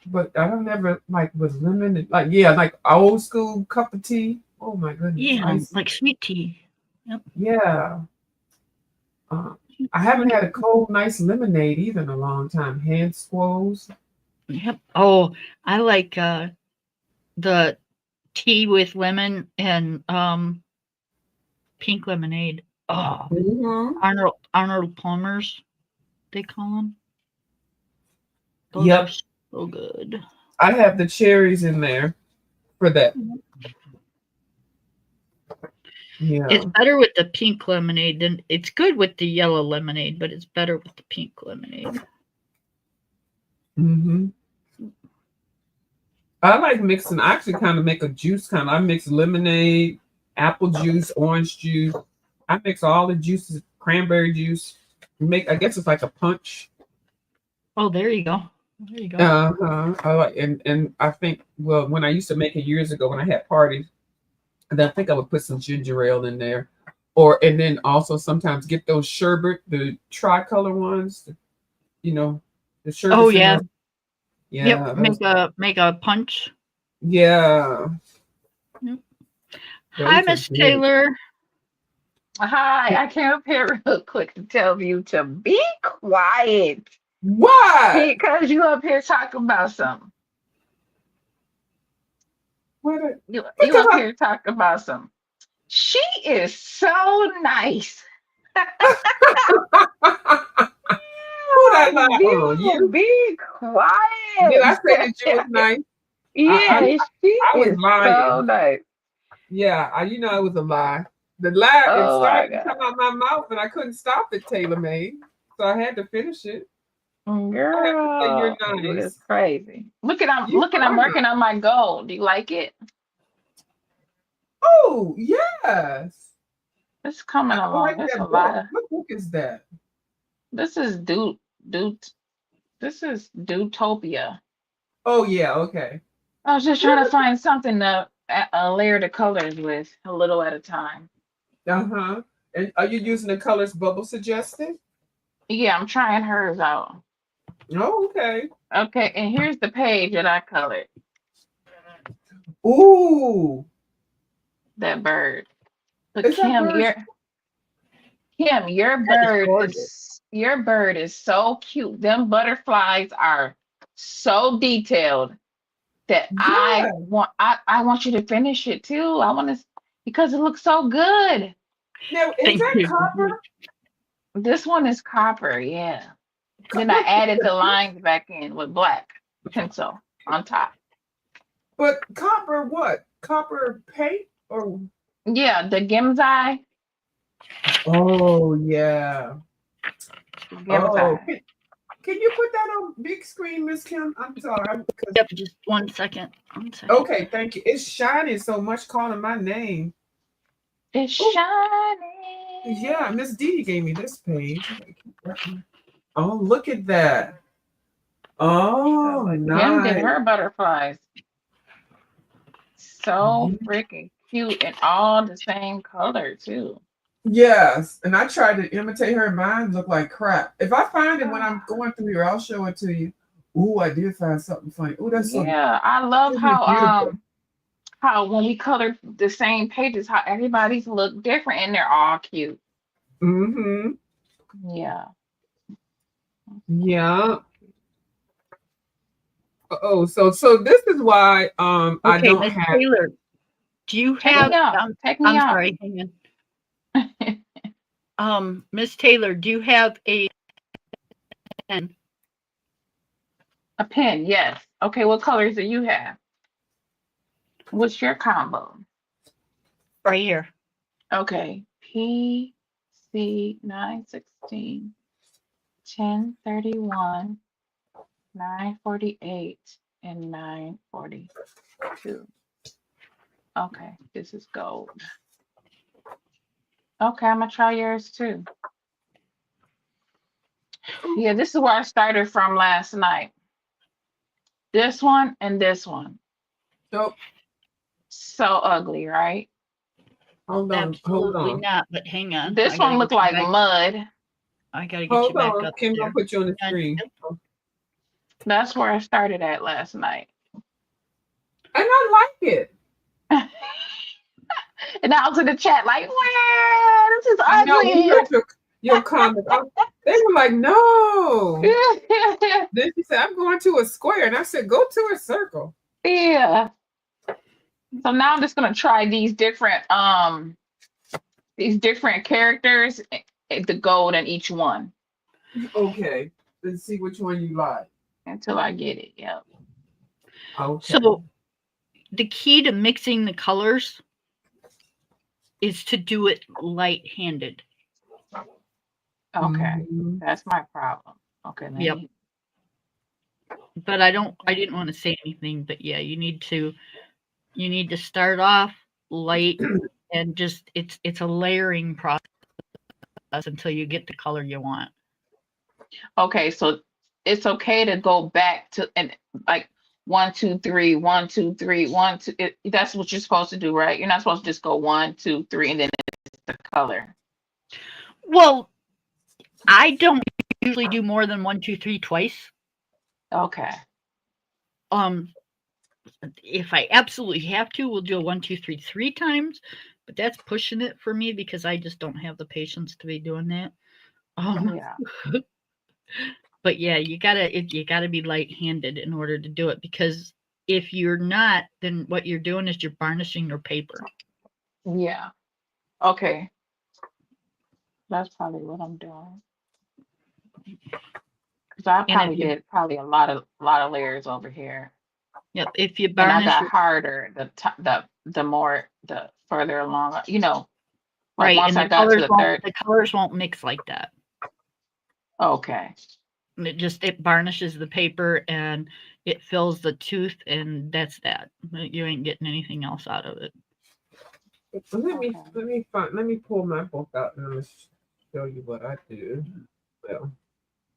but I don't ever like with lemon. Like old school cup of tea. Oh my goodness. Yeah, like sweet tea. Yep. Yeah. I haven't had a cold, nice lemonade either in a long time. Hand squoze. Yep. Oh, I like the tea with lemon and pink lemonade. Oh, Arnold Palmer's, they call them. Those are so good. I have the cherries in there for that. Yeah. It's better with the pink lemonade than it's good with the yellow lemonade, but it's better with the pink lemonade. I like mixing. I actually kind of make a juice kind of. I mix lemonade, apple juice, orange juice. I mix all the juices, cranberry juice. I guess it's like a punch. Oh, there you go. There you go. I like, and I think, well, when I used to make it years ago when I had parties, and I think I would put some ginger ale in there, and then also sometimes get those sherbet, the tricolor ones, the sherbet. Oh yeah. Yeah. Yep. Make a punch. Yeah. Yep. Hi, Miss Taylor. Hi, I came up here real quick to tell you to be quiet. Why? Because you up here talking about something. You up here talking about something. She is so nice. Be quiet. Did I say that you was nice? Yeah, she is so nice. Yeah, I was a lie. The lie started to come out my mouth, and I couldn't stop it. Taylor Made, so I had to finish it. Girl, it's crazy. I'm working on my goal. Do you like it? Oh yes, it's coming along. There's a lot. What book is that? This is This is Dutopia. Oh yeah, okay. I was just trying to find something to layer the colors with a little at a time. And are you using the colors Bubble suggested? Yeah, I'm trying hers out. Oh, okay. Okay, and here's the page that I colored. Ooh. That bird. But Kim, your bird is so cute. Them butterflies are so detailed that I want you to finish it too. Because it looks so good. Now, is that copper? This one is copper, yeah. Then I added the lines back in with black pencil on top. But copper what? Copper paint or? Yeah, the Gimzai. Oh yeah. Give it Oh, time. can you put that on big screen, Miss Kim? I'm sorry. Yep, just 1 second. 1 second. Okay, thank you. It's shining so much, calling my name. It's Oh, shining. yeah, Miss Dee gave me this page. Oh, look at that. Oh, Kim did nice. her butterflies. So freaking cute and all the same color too. Yes, and I tried to imitate her. Mine looked like crap. If I find it when I'm going through here, I'll show it to you. Ooh, I did find something funny. Ooh, that's so Yeah, I love beautiful. how when we color the same pages, how everybody's look different and they're all cute. Mm-hmm. Yeah. Yeah. Oh, so this is why I Okay, don't Miss have. Taylor, do you Take have? me out. Take me I'm out. sorry. Hang on. Miss Taylor, do you have a pen? A pen, yes. Okay, what colors do you have? What's your combo? Right here. Okay. P C 916 1031 948 and 942. Okay, this is gold. Okay, I'm gonna try yours too. Yeah, this is where I started from last night. This one and this one. Nope. So ugly, right? Hold on. Hold Absolutely on. not. But hang on. This one looked like mud. I gotta get you Hold back on. up Kim there. gonna put you on the And- screen. That's where I started at last night. And I like it. And I was in the chat like, wow, this is I know we ugly. heard your comments. They were like, no. Then she said, I'm going to a square. And I said, go to a circle. Yeah. So now I'm just gonna try these different characters, the gold in each one Okay. Let's see which one you like. until I get it. Yep. Okay. So the key to mixing the colors is to do it light-handed. Okay. Mhm. That's my problem. Okay. Let Yep. me- But I didn't want to say anything, but yeah, you need to start off light and just it's a layering process until you get the color you want. Okay, so it's okay to go back to and like 1, 2, 3, 1, 2, 3, 1, 2. That's what you're supposed to do, right? You're not supposed to just go 1, 2, 3, and then it's the color. Well, I don't usually do more than 1, 2, 3 twice. Okay. If I absolutely have to, we'll do a 1, 2, 3, 3 times, but that's pushing it for me because I just don't have the patience to be doing that. Yeah. But yeah, you gotta be light-handed in order to do it because if you're not, then what you're doing is you're varnishing your paper. Yeah. Okay. That's probably what I'm doing. Because I And probably if you, did probably a lot of layers over here. yep, if you And I varnish, got harder the more the further along, like right, once and I got to the third. the colors won't mix like that. Okay. And it varnishes the paper and it fills the tooth, and that's that. You ain't getting anything else out of it. Let me pull my book out and I'm gonna show you what I do. Well,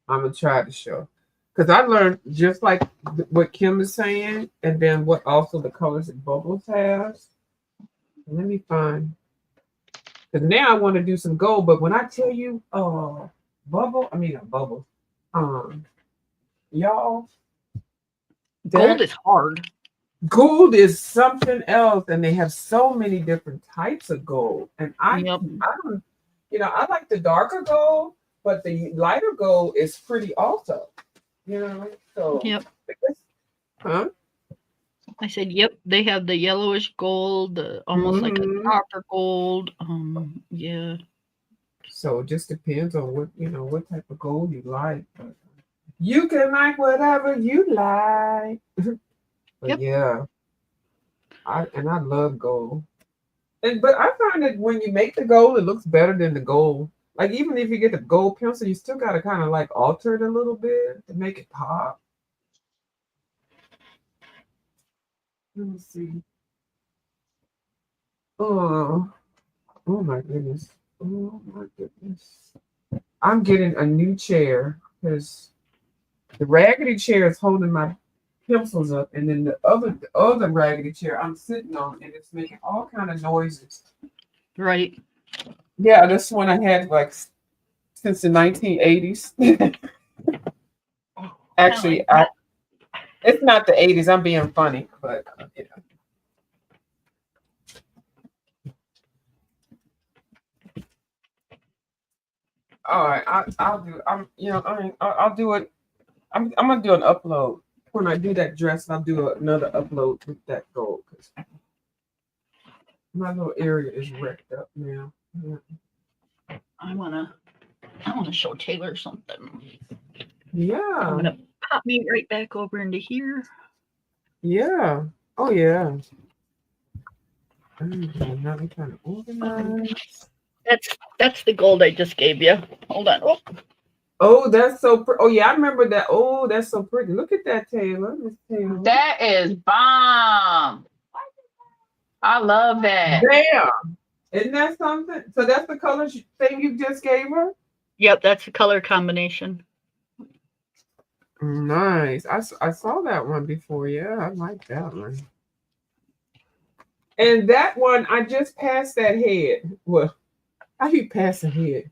I'm gonna try to show because I learned just like what Kim is saying, and then what also the colors that Bubbles has. Let me find because now I want to do some gold. But when I tell you, Bubble, y'all, Gold is hard. gold is something else, and they have so many different types of gold. And I don't, I like the darker gold, but the lighter gold is pretty also. So Yep. Huh? I said, yep. They have the yellowish gold, almost like a copper gold. Yeah. So it just depends on what type of gold you like. But you can like whatever you like. But Yep. yeah, I love gold. But I find that when you make the gold, it looks better than the gold. Like even if you get the gold pencil, you still gotta kind of like alter it a little bit to make it pop. Let me see. Oh, oh my goodness. Oh my goodness. I'm getting a new chair because the raggedy chair is holding my pencils up, and then the other raggedy chair I'm sitting on, and it's making all kind of noises. Right. Yeah, this one I had like since the 1980s. Actually, it's not the 80s. I'm being funny, but you know. All right, I'll do. I'll do it. I'm gonna do an upload when I do that dress. I'll do another upload with that gold because my little area is wrecked up now. Yeah. I wanna show Taylor something. I'm Yeah. gonna pop me right back over into here. Yeah. Oh yeah. Now I'm trying to organize. That's the gold I just gave you. Hold on. Oh, Oh, that's so pretty. Oh yeah, I remember that. Oh, that's so pretty. Look at that, Taylor. Miss Taylor. That is bomb. I love that. Damn. Isn't that something? So that's the color thing you just gave her? yep, that's the color combination. Nice. I saw that one before. Yeah, I like that one. And that one, I just passed that head. Well, how you pass a head?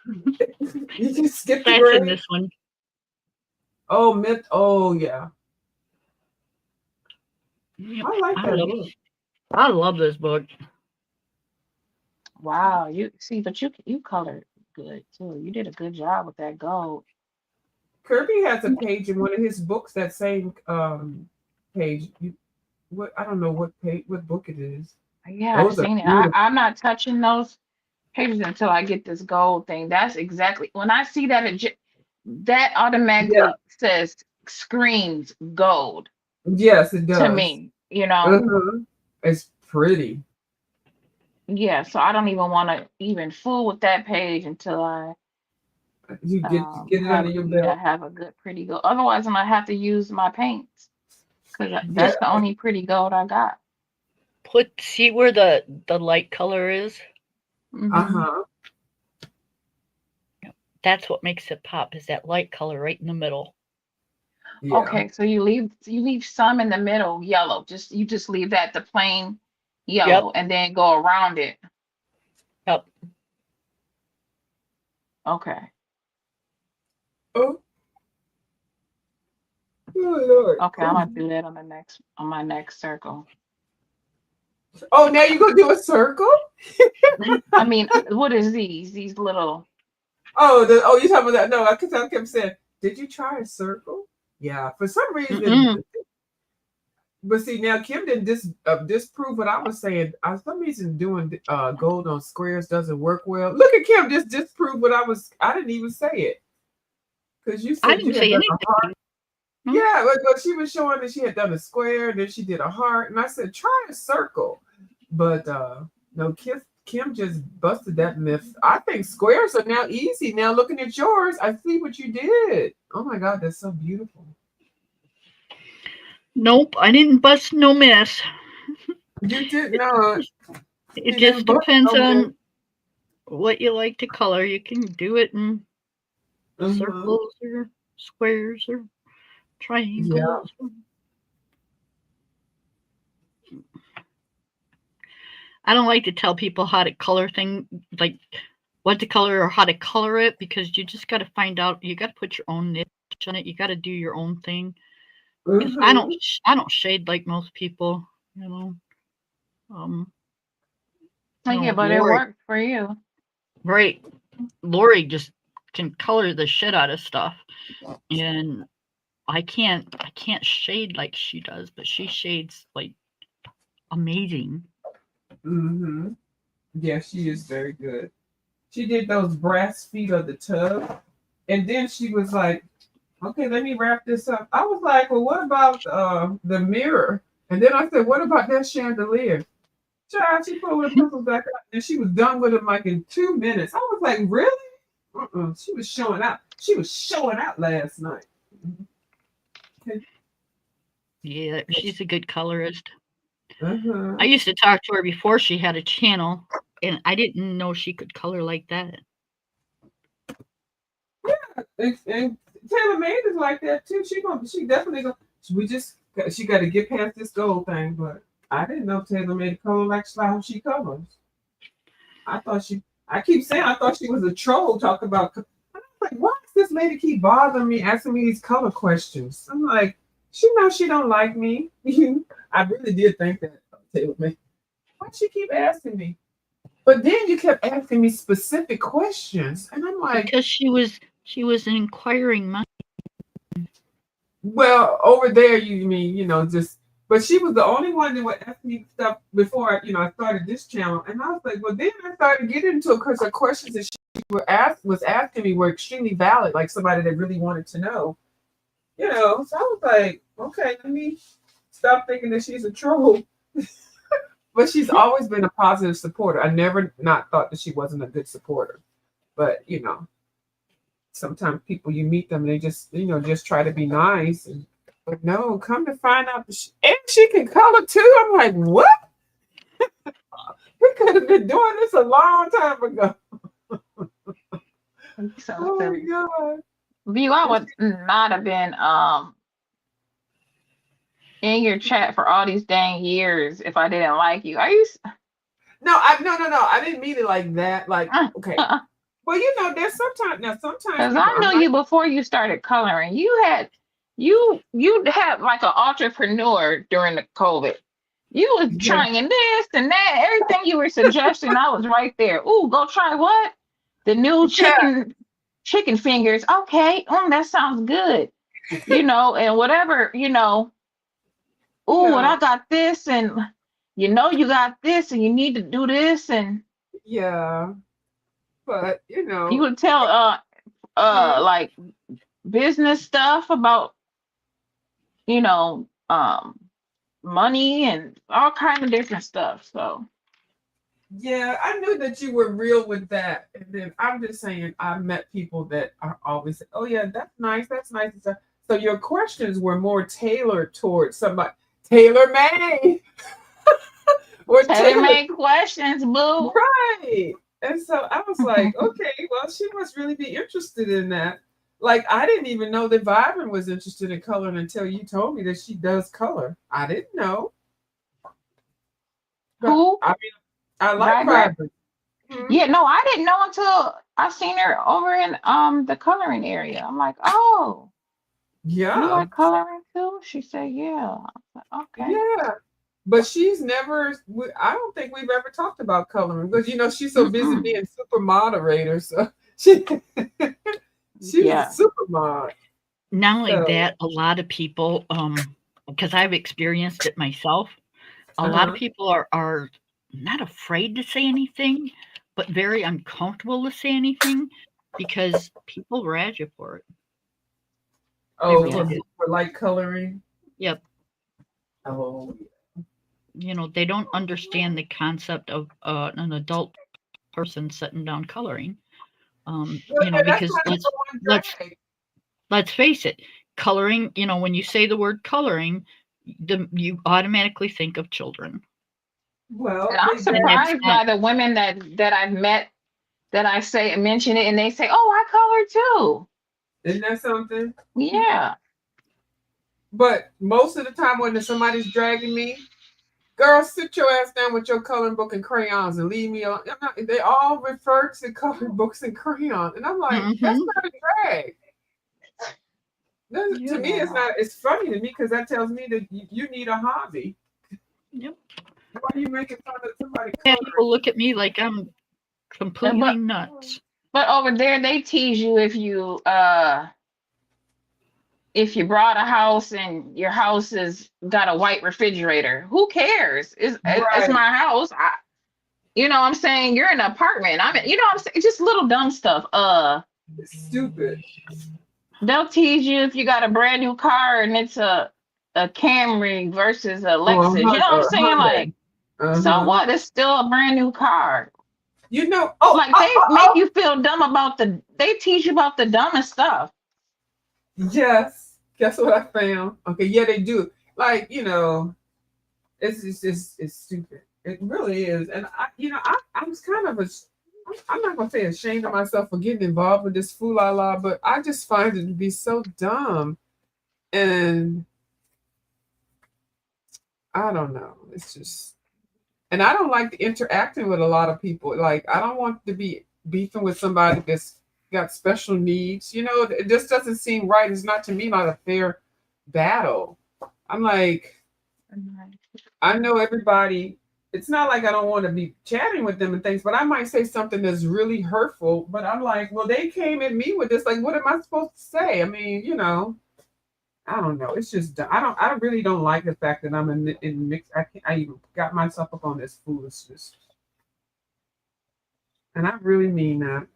You just skip the That's grade? in this one. Oh, oh yeah. Yep, I like that book. I love this book. Wow, you see, but you colored good too. You did a good job with that gold. Kirby has a page in one of his books, that same page. I don't know what book it is. Yeah, I've Those are seen it. beautiful. I'm not touching those pages until I get this gold thing. That's exactly when I see that that automatically says screams gold Yes, it does. to me, you know. It's pretty. Yeah, so I don't even want to even fool with that page until I You get it under your belt. have a good pretty gold. Otherwise, I'm gonna have to use my paints because that's the only pretty gold I got. See where the light color is? Uh-huh. That's what makes it pop, is that light color right in the middle. Yeah. Okay, so you leave some in the middle yellow. You just leave that the plain yellow and then go around it. Yep. Okay. Oh Lord. Okay, I'm gonna do that on my next circle. Oh, now you're gonna do a circle? I mean, what is these little? Oh, you're talking about that? No, I kept saying, did you try a circle? Yeah, for some reason. But see, now Kim didn't disprove what I was saying. For some reason, doing gold on squares doesn't work well. Look at Kim just disproved what I didn't even say it. Because you said I didn't say anything. Yeah, but she was showing that she had done a square, then she did a heart, and I said, try a circle. But no, Kim just busted that myth. I think squares are now easy. Now looking at yours, I see what you did. Oh my God, that's so beautiful. Nope, I didn't bust no mess. You did not. It just depends on what you like to color. You can do it in circles or squares or triangles. Yeah. I don't like to tell people how to color things, like what to color or how to color it, because you just got to find out. You got to put your own niche on it. You got to do your own thing. I don't shade like most people, you know. Yeah, but it worked for you, right? Lori just can color the shit out of stuff, and I can't shade like she does, but she shades like amazing. Yeah, she is very good. She did those brass feet of the tub, and then she was like, okay, let me wrap this up. I was like, well, what about the mirror? And then I said, what about that chandelier? Child, she put her pencils back up and she was done with them like in 2 minutes. I was like, really? She was showing out. She was showing out last night. Yeah, she's a good colorist. Uh-huh. I used to talk to her before she had a channel, and I didn't know she could color like that. Yeah, and Taylor Made is like that too. She definitely gonna. She got to get past this gold thing, but I didn't know Taylor Made color like how she colors. I keep saying I thought she was a troll. Talk about. I'm like, why does this lady keep bothering me, asking me these color questions? I'm like, she knows she don't like me. I really did think that Taylor Made. Why she keep asking me? But then you kept asking me specific questions, and I'm like, because she was an inquiring mind. well, over there, you mean, just, but she was the only one that would ask me stuff before, I started this channel. And I was like, well, then I started getting into it because the questions that she was asking me were extremely valid, like somebody that really wanted to know, So I was like, okay, let me stop thinking that she's a troll. But she's always been a positive supporter. I never not thought that she wasn't a good supporter. But, sometimes people, you meet them, they just, just try to be nice. But no, come to find out, and she can color too. I'm like, what? We could have been doing this a long time ago. So Oh my silly. God. View, I would not have been in your chat for all these dang years if I didn't like you. Are you? No, I didn't mean it like that. Like, okay. Well, there's sometimes Because I knew you before you started coloring. You had like an entrepreneur during the COVID. You was trying this and that, everything you were suggesting. I was right there. Ooh, go try what? The new chicken fingers. Okay, that sounds good. And whatever, ooh, and I got this, and you got this, and you need to do this, and yeah, but you would tell like business stuff about money and all kind of different stuff. So yeah, I knew that you were real with that. And then I'm just saying, I've met people that are always, oh yeah, that's nice. So your questions were more tailored towards somebody, tailor-made. Or tailor-made questions, boo. Right. And so I was like, okay, well, she must really be interested in that. Like, I didn't even know that Vibrant was interested in coloring until you told me that she does color. I didn't know. But, Who? I mean, I like Vibrant. Mm-hmm. Yeah, no, I didn't know until I seen her over in the coloring area. I'm like, oh, yeah, you like coloring too? She said, yeah. I was like, okay. Yeah, but she's never. I don't think we've ever talked about coloring because she's so busy being super moderator. So she's a super mod. Not only that, a lot of people, because I've experienced it myself, a lot of people are not afraid to say anything, but very uncomfortable to say anything because people rag you for it. Oh, for like coloring? Yep. Oh, they don't understand the concept of an adult person sitting down coloring. Because let's face it, coloring, when you say the word coloring, you automatically think of children. Well, and I'm surprised by the women that I've met that I mention it and they say, oh, I color too. Isn't that something? Yeah. But most of the time when somebody's dragging me, girl, sit your ass down with your coloring book and crayons and leave me alone. They all refer to coloring books and crayons. And I'm like, that's not a drag. To me, it's not. It's funny to me because that tells me that you need a hobby. Yep. Why are you making fun of somebody? People look at me like I'm completely nuts. But over there, they tease you if you brought a house and your house has got a white refrigerator. Who cares? It's my house. I'm saying you're in an apartment. I'm saying just little dumb stuff. It's stupid. They'll tease you if you got a brand new car and it's a Camry versus a Lexus. You know what I'm saying? Like, So what? It's still a brand new car. You know, Like they make you feel dumb about they teach you about the dumbest stuff. yes. Guess what I found? Okay, yeah, they do. Like, you know, it's stupid. It really is. And I was kind of I'm not gonna say ashamed of myself for getting involved with this fool la la, but I just find it to be so dumb. And I don't know. It's just, and I don't like interacting with a lot of people. Like, I don't want to be beefing with somebody that's got special needs. You know, it just doesn't seem right. It's not, to me, not a fair battle. I'm like, I know everybody. It's not like I don't want to be chatting with them and things, but I might say something that's really hurtful. But I'm like, well, they came at me with this. Like, what am I supposed to say? I mean, you know, I don't know. It's just I really don't like the fact that I'm in mix. I even got myself up on this foolishness, and I really mean that.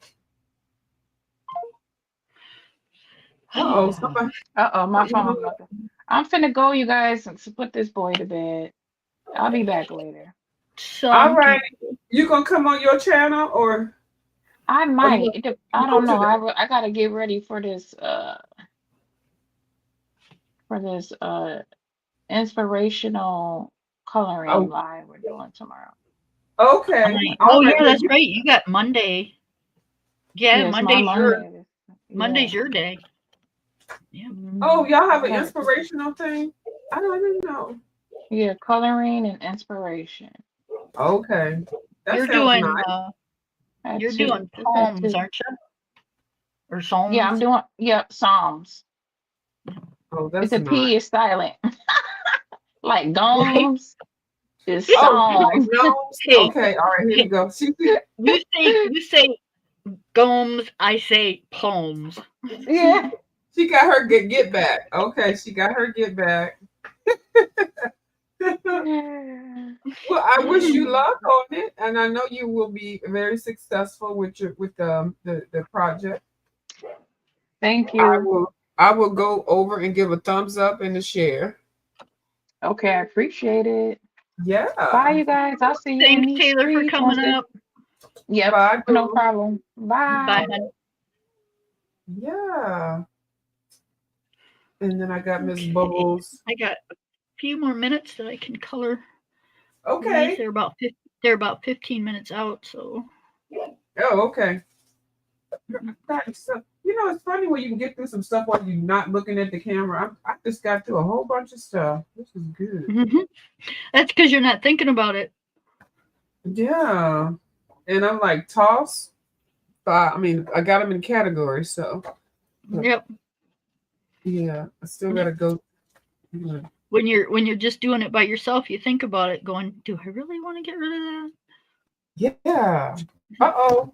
Somebody. My phone. I'm finna go, you guys, and put this boy to bed. I'll be back later. All right, you gonna come on your channel or? I might. I don't know. I gotta get ready for this. Inspirational coloring live we're doing tomorrow. Okay. Oh yeah, that's right. You got Monday. Yeah, yes, Monday's your day. Yeah. Oh, y'all have an inspirational thing? I didn't know. Yeah, coloring and inspiration. Okay. You're doing poems, aren't you? Or psalms? Yeah, I'm doing psalms. Oh, that's the P is silent. Like gnomes. Is psalms. Okay, all right, here we go. You say gnomes, I say poems. Yeah. She got her get back. Okay, she got her get back. Well, I wish you luck on it, and I know you will be very successful with the project. Thank you. I will go over and give a thumbs up and a share. Okay, I appreciate it. Yeah. Bye, you guys. I'll see you. Thanks, Taylor, for coming up. Yep. Bye, no problem. Bye. Bye. Yeah. And then I got Miss Bubbles. I got a few more minutes that I can color. Okay. They're about 15 minutes out, so. Oh, okay. You know, it's funny when you can get through some stuff while you're not looking at the camera. I just got through a whole bunch of stuff. This is good. Mm-hmm. That's because you're not thinking about it. Yeah. And I'm like, toss. I mean, I got them in categories, so. Yep. Yeah, I still gotta go. When you're just doing it by yourself, you think about it, going, "Do I really want to get rid of that?" Yeah. Uh-oh.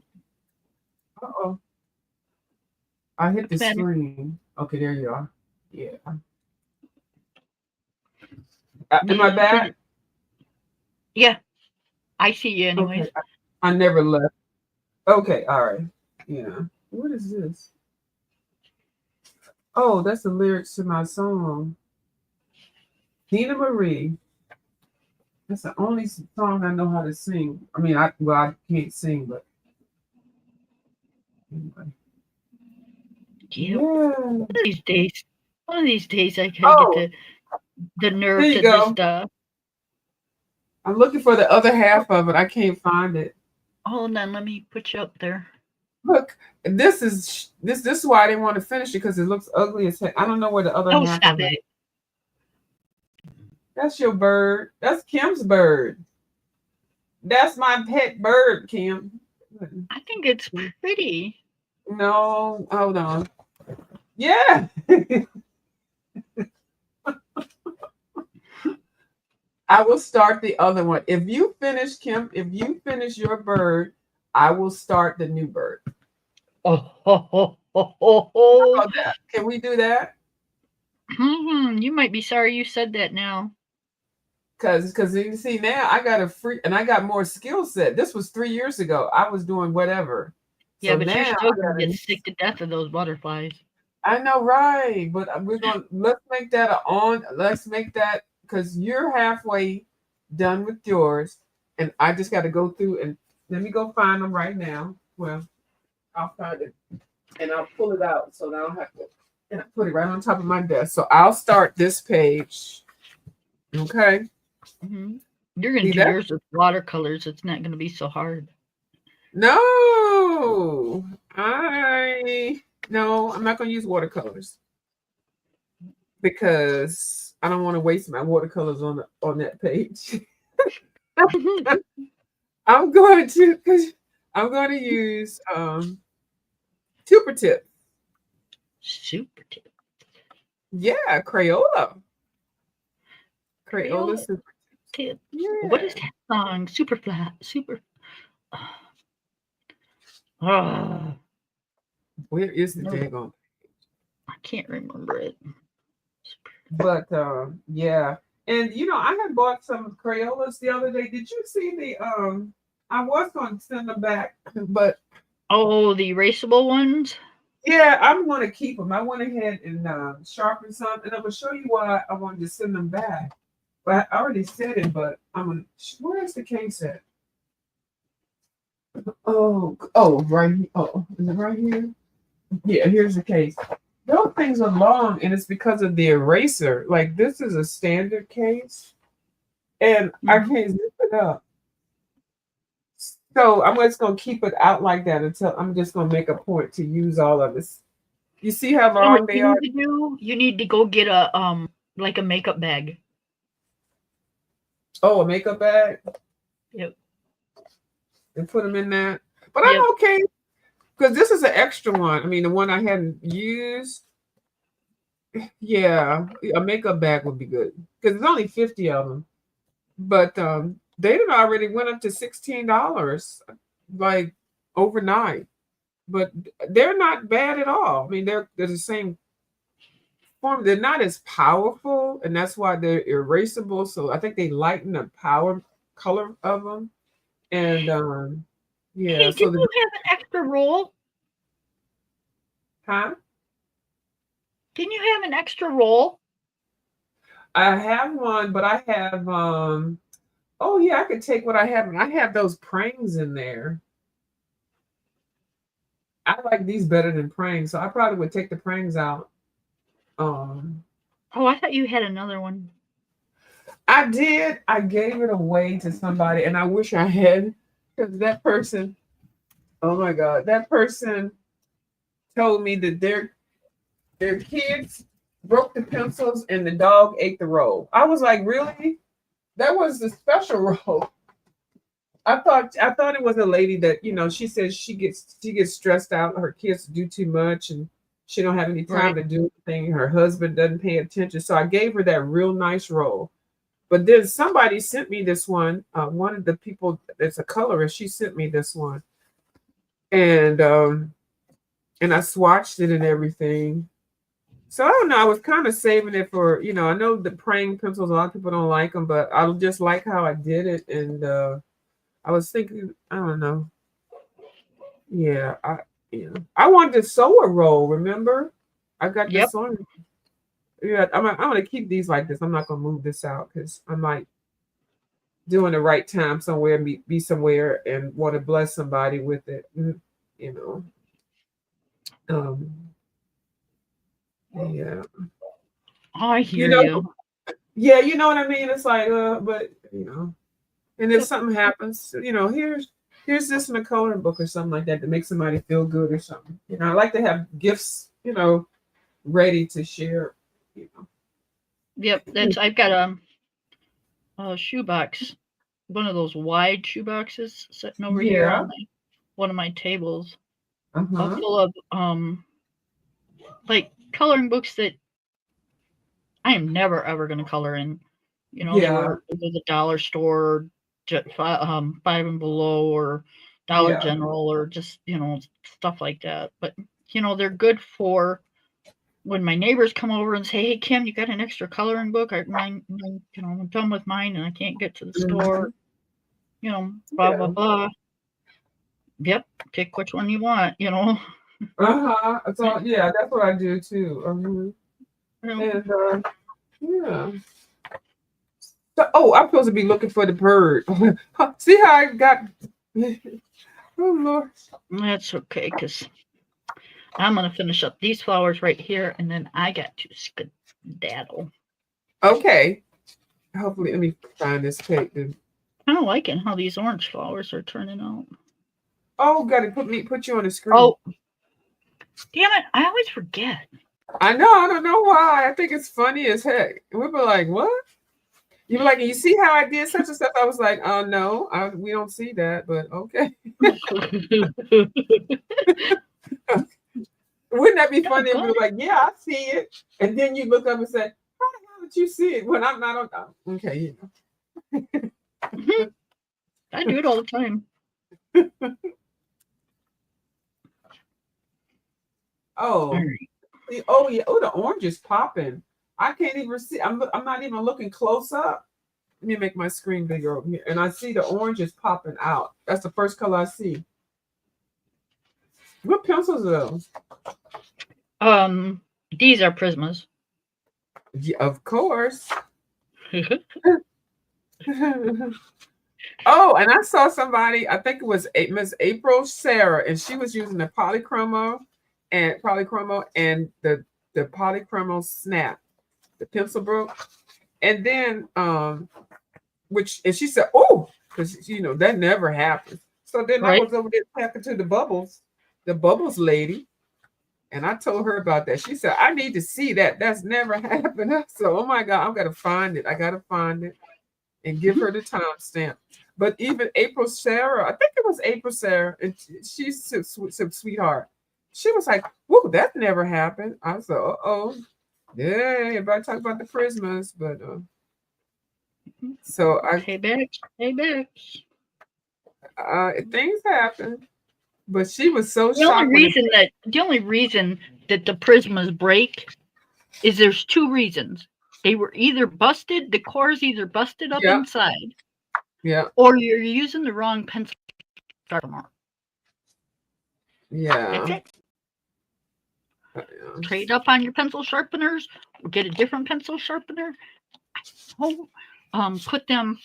I hit the screen. Okay, there you are. Yeah. Am I back? Yeah. I see you anyways. Okay. I never left. Okay, all right. Yeah. What is this? Oh, that's the lyrics to my song. Nina Marie. That's the only song I know how to sing. I mean, I can't sing, but anyway. Yeah. One of these days I can get the nerve to just I'm looking for the other half of it. I can't find it. Hold on, let me put you up there. Look, this is why I didn't want to finish it, because it looks ugly as heck. I don't know where the other half stop of it. That's your bird. That's Kim's bird. That's my pet bird, Kim. I think it's pretty. No, hold on. Yeah. I will start the other one. If you finish, Kim, if you finish your bird, I will start the new bird. Oh. How about that? Can we do that? You might be sorry you said that now. Because you see now I got I got more skill set. This was 3 years ago. I was doing whatever. Yeah, so but you're still gonna get sick to death of those butterflies. I know, right? But let's make that because you're halfway done with yours, and I just got to go through and let me go find them right now. Well, I'll find it and I'll pull it out so that I don't have to. And I put it right on top of my desk. So I'll start this page. Okay. Mhm. You're gonna See do that? yours with watercolors. It's not gonna be so hard. No, I'm not going to use watercolors because I don't want to waste my watercolors on that page. I'm going to use Super Tip. Super tip. Yeah, Crayola Crayola Super tip. Yeah. What is that song? Super flat. Super. Ah, Where is the no, daggone? I can't remember it. But yeah, and I had bought some Crayolas the other day. Did you see the I was going to send them back, but Oh, the erasable ones. yeah, I'm going to keep them. I went ahead and sharpened some, and I'm going to show you why I wanted to send them back. But I already said it, but where is the case at? Oh, right here. Oh, is it right here? Yeah, here's the case. Those things are long, and it's because of the eraser. Like, this is a standard case, and I Mhm. can't zip it up. So I'm just gonna keep it out like that until I'm just gonna make a point to use all of this. You see how You know what long they you are? need to do? You need to go get a like a makeup bag. Oh, a makeup bag Yep. and put them in that. But Yep. I'm okay because this is an extra one. I mean, the one I hadn't used. Yeah, a makeup bag would be good because there's only 50 of them. But they did already went up to $16 like overnight. But they're not bad at all. I mean, they're the same form. They're not as powerful, and that's why they're erasable. So I think they lighten the power color of them. And yeah, Hey, so didn't the you have an extra roll? huh? Didn't you have an extra roll? I have one, but I have oh yeah, I could take what I have, and I have those prangs in there. I like these better than prangs, so I probably would take the prangs out. Um Oh, I thought you had another one. I did. I gave it away to somebody, and I wish I had, because that person, oh my God, that person told me that their kids broke the pencils and the dog ate the roll. I was like, really? That was the special roll. I thought it was a lady that, she says she gets stressed out. Her kids do too much and she don't have any time Right. to do anything. Her husband doesn't pay attention. So I gave her that real nice roll. But then somebody sent me this one. One of the people that's a colorist, she sent me this one. And I swatched it and everything. So I don't know. I was kind of saving it for, I know the praying pencils, a lot of people don't like them, but I just like how I did it. And I was thinking, I don't know. Yeah, I wanted to sew a roll, remember? I got Yep. this on. Yeah, I'm gonna keep these like this. I'm not gonna move this out because I might doing the right time somewhere, be somewhere and want to bless somebody with it. You know. Um, yeah. I You hear know, you. yeah, you know what I mean? It's like, but and if Yep. something happens, here's this in a coloring book or something like that to make somebody feel good or something. I like to have gifts, ready to share. Yep. I've got a shoebox, one of those wide shoe boxes sitting over here Yeah. on one of my tables, Uh-huh. full of like coloring books that I am never ever going to color in. They Yeah. were the dollar store, Five and Below, or Dollar Yeah. General, or just stuff like that. But they're good for when my neighbors come over and say, "Hey Kim, you got an extra coloring book? I'm done with mine and I can't get to the store." Blah blah Yeah. blah. Yep, pick which one you want. Uh-huh. So yeah, that's what I do too. You know. And yeah. So, oh, I'm supposed to be looking for the bird. See how I got? Oh Lord. That's okay, because I'm gonna finish up these flowers right here, and then I got to skedaddle. Okay. Hopefully, let me find this cake. Then. I'm kind of liking how these orange flowers are turning out. Oh, got to put you on the screen. Oh, damn it! I always forget. I know. I don't know why. I think it's funny as heck. We were like, what? You were like, you see how I did such and stuff? I was like, oh no, we don't see that, but okay. Wouldn't that be funny if you were like, yeah, I see it, and then you look up and say, how the hell did you see it when I'm not on? Okay, you know. I do it all the time. Oh, Right. oh yeah, oh the orange is popping. I can't even see. I'm not even looking close up. Let me make my screen bigger over here, and I see the orange is popping out. That's the first color I see. What pencils are those? These are Prismas. Yeah, of course. Oh, and I saw somebody, I think it was Miss April Sarah, and she was using the polychromo and the polychromo snap, the pencil broke. And then and she said, oh, because you know that never happens. So then I was over there talking to the bubbles lady, and I told her about that. She said, I need to see that. That's never happened. So, oh my God, I'm gonna find it. I gotta find it and give her the timestamp. But even April Sarah, I think it was April Sarah, and she's some sweetheart. She was like, whoa, that never happened. I said, uh-oh. Yeah, everybody talk about the Prismas, but so Hey back. Things happen. But she was so The shocked. The only reason that the Prismas break is there's two reasons. They were either busted, the core's either busted up inside. Yeah. Or you're using the wrong pencil sharpener. Yeah. That's it. Trade up on your pencil sharpeners, get a different pencil sharpener. Put them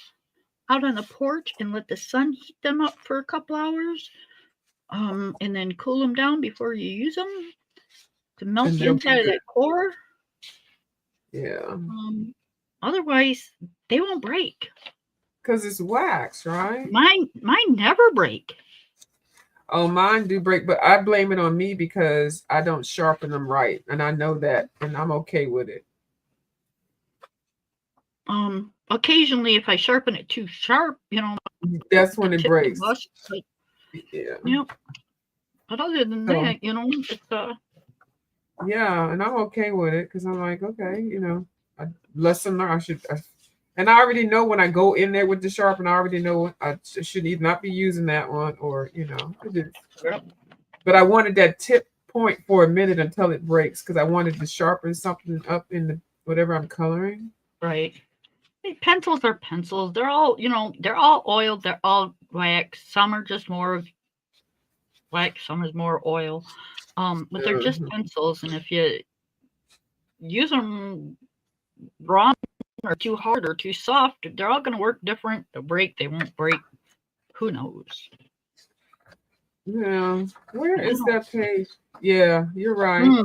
out on the porch and let the sun heat them up for a couple hours. And then cool them down before you use them to melt the inside of that core. Yeah. Otherwise, they won't break. Because it's wax, right? Mine never break. Oh, mine do break, but I blame it on me because I don't sharpen them right, and I know that, and I'm okay with it. Occasionally, if I sharpen it too sharp, that's when it breaks. Bust, yeah. But other than that, it's yeah, and I'm okay with it because I'm like, okay, lesson learned. And I already know when I go in there with the sharpener, I already know I should either not be using that one or, But I wanted that tip point for a minute until it breaks because I wanted to sharpen something up in the whatever I'm coloring. Right. Pencils are pencils. They're all, they're all oiled. They're all wax. Some are just more of wax. Some is more oil. But they're just pencils. And if you use them wrong or too hard or too soft, they're all going to work different. They'll break. They won't break. Who knows? Yeah. Where is that page? Yeah, you're right.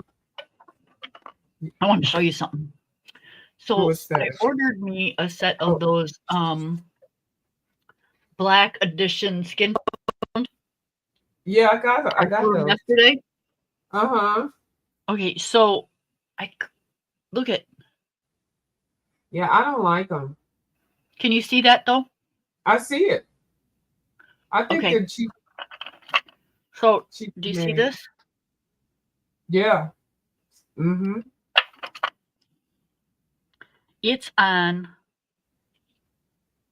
I want to show you something. So I ordered me a set of those Black Edition skin tones. Yeah, I got those yesterday. Okay, so I look at. Yeah, I don't like them. Can you see that though? I see it. I think they're cheap. So do you see this? Yeah. It's on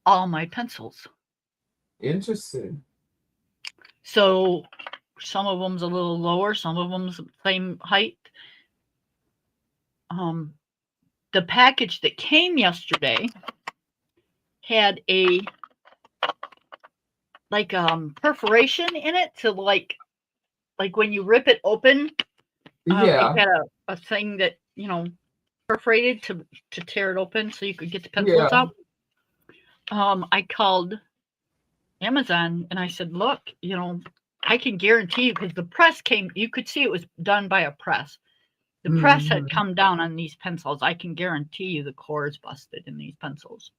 all my pencils. Interesting. So some of them's a little lower, some of them's the same height. The package that came yesterday had a perforation in it to like when you rip it open. It had a thing that perforated to tear it open so you could get the pencils out. I called Amazon and I said, look, I can guarantee you, because the press came, you could see it was done by a press. The press had come down on these pencils. I can guarantee you the core is busted in these pencils.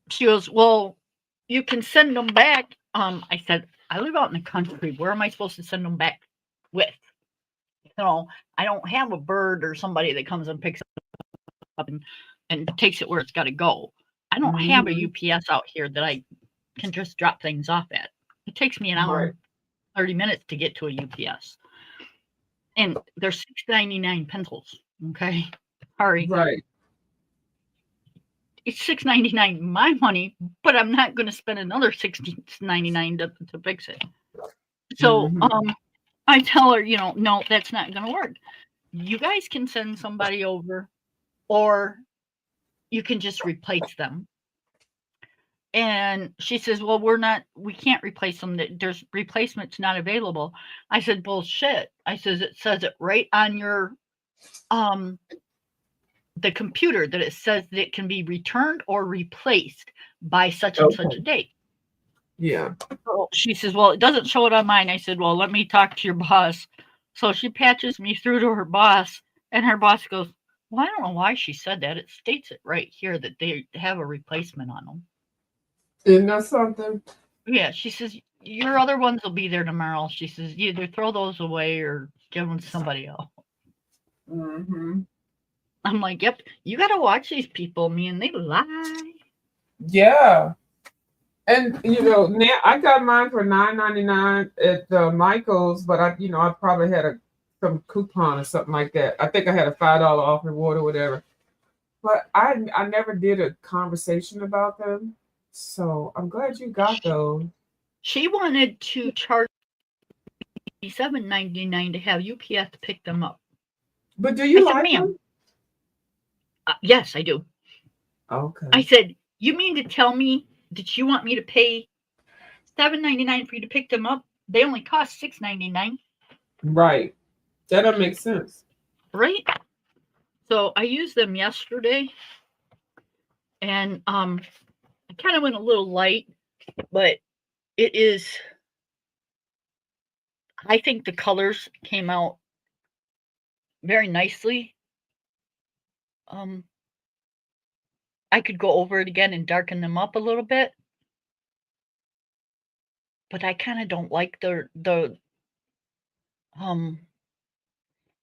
She goes, well, you can send them back. I said, I live out in the country. Where am I supposed to send them back with? I don't have a bird or somebody that comes and picks up and takes it where it's got to go. I don't have a UPS out here that I can just drop things off at. It takes me an hour and 30 minutes to get to a UPS. And they're $6.99 pencils. Okay. Sorry. Right. It's $6.99 my money, but I'm not going to spend another $6.99 to fix it. So I tell her, no, that's not going to work. You guys can send somebody over, or you can just replace them. And she says, well, we can't replace them. There's replacements not available. I said, bullshit. I says, it says it right on your, the computer, that it says that it can be returned or replaced by such and such a date. Yeah. So she says, well, it doesn't show it on mine. I said, well, let me talk to your boss. So she patches me through to her boss, and her boss goes, well, I don't know why she said that. It states it right here that they have a replacement on them. Isn't that something? Yeah, she says, your other ones will be there tomorrow. She says, either throw those away or give them to somebody else. I'm like, yep, you got to watch these people, man. They lie. Yeah. And, now I got mine for $9.99 at Michael's, but I probably had some coupon or something like that. I think I had a $5 off reward or whatever. But I never did a conversation about them. So I'm glad you got those. She wanted to charge me $7.99 to have UPS pick them up. But do you like them? Yes, I do. Okay. I said, you mean to tell me that you want me to pay $7.99 for you to pick them up? They only cost $6.99. Right. That doesn't make sense. Right? So I used them yesterday, and I kind of went a little light, but it is, I think the colors came out very nicely. I could go over it again and darken them up a little bit, but I kind of don't like the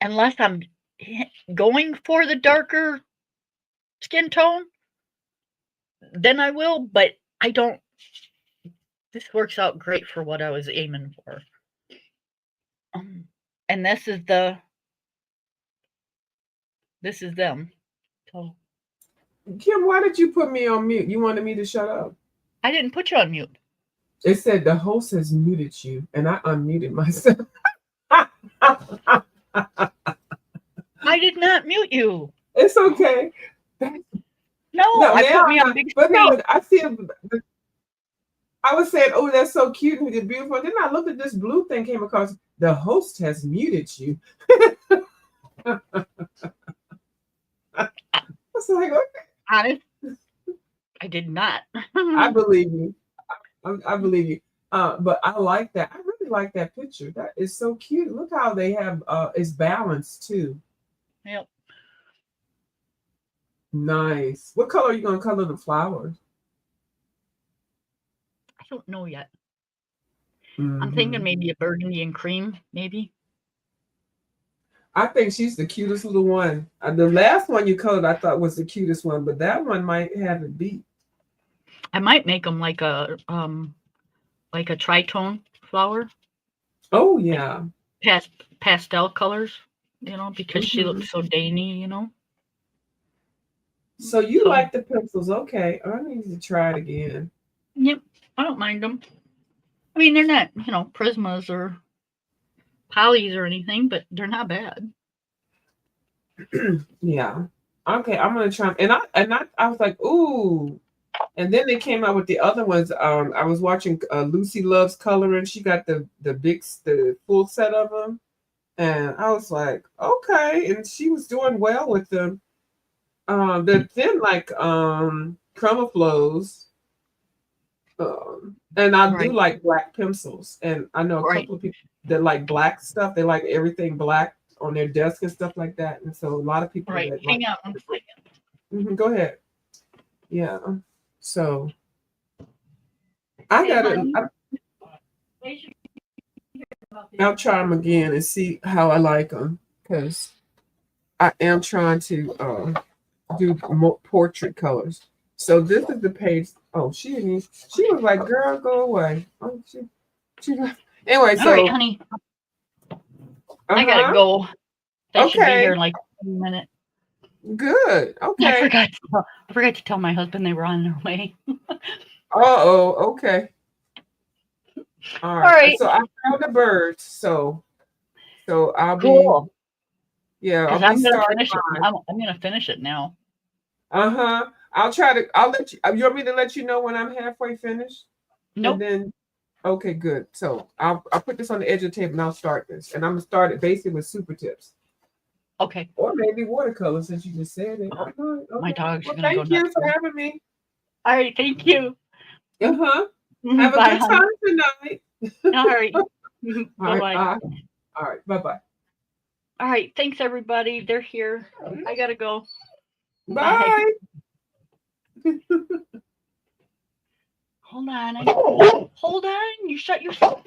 unless I'm going for the darker skin tone, then I will, but I don't. This works out great for what I was aiming for. And this is them. So, Kim, why did you put me on mute? You wanted me to shut up. I didn't put you on mute. It said the host has muted you, and I unmuted myself. I did not mute you. It's okay. No, I put me on big screen. But no, I see. I was saying, oh, that's so cute and beautiful. Then I looked at this blue thing came across. The host has muted you. I was like, okay. Honest, I did not. I believe you. I believe you. But I like that. I really like that picture. That is so cute. Look how they have it's balanced too. Yep. Nice. What color are you gonna color the flowers? I don't know yet. I'm thinking maybe a burgundy and cream, maybe. I think she's the cutest little one. The last one you colored, I thought was the cutest one, but that one might have it beat. I might make them like a tritone flower. Oh yeah. Pastel colors, because she looks so dainty, So you like the pencils? Okay, I need to try it again. Yep, I don't mind them. I mean, they're not, Prismas or polys or anything, but they're not bad. Yeah. Okay, I'm gonna try. And I was like, ooh. And then they came out with the other ones. I was watching Lucy Loves Coloring. She got the full set of them, and I was like, okay. And she was doing well with them. They're thin like Chroma Flows. And I do Right. like black pencils. And I know a Right. couple of people that like black stuff. They like everything black on their desk and stuff like that. And so a lot of people Right. that Hang like on one second. go ahead. Yeah. So I gotta I'll try them again and see how I like them because I am trying to do more portrait colors. So this is the page. Oh, she was like, "Girl, go away." Oh, she left. Anyway, All right, so honey. I gotta uh-huh. go. They should be Okay, here in like a minute. good. I Okay. forgot to tell my husband they were on their way. Oh, okay. All right. right. So I found the birds. So I'll be Cool. I'll Because be I'm gonna starting finish it. mine. I'm gonna finish it now. Uh-huh. I'll let you you want me to let you know when I'm halfway finished? Nope. And then okay, good. So I'll put this on the edge of the table and I'll start this. And I'm gonna start it basically with super tips. Okay. Or maybe watercolor since you just said it. Oh, Okay. my dog's Well, gonna go thank you nuts. for having me. All right. Thank you. Uh-huh. Have a Bye, good honey. time tonight. All right. All Bye right. bye. All right. Bye-bye. All right. Thanks, everybody. They're here. I gotta go. Bye. Hold on. Hold on. You shut yourself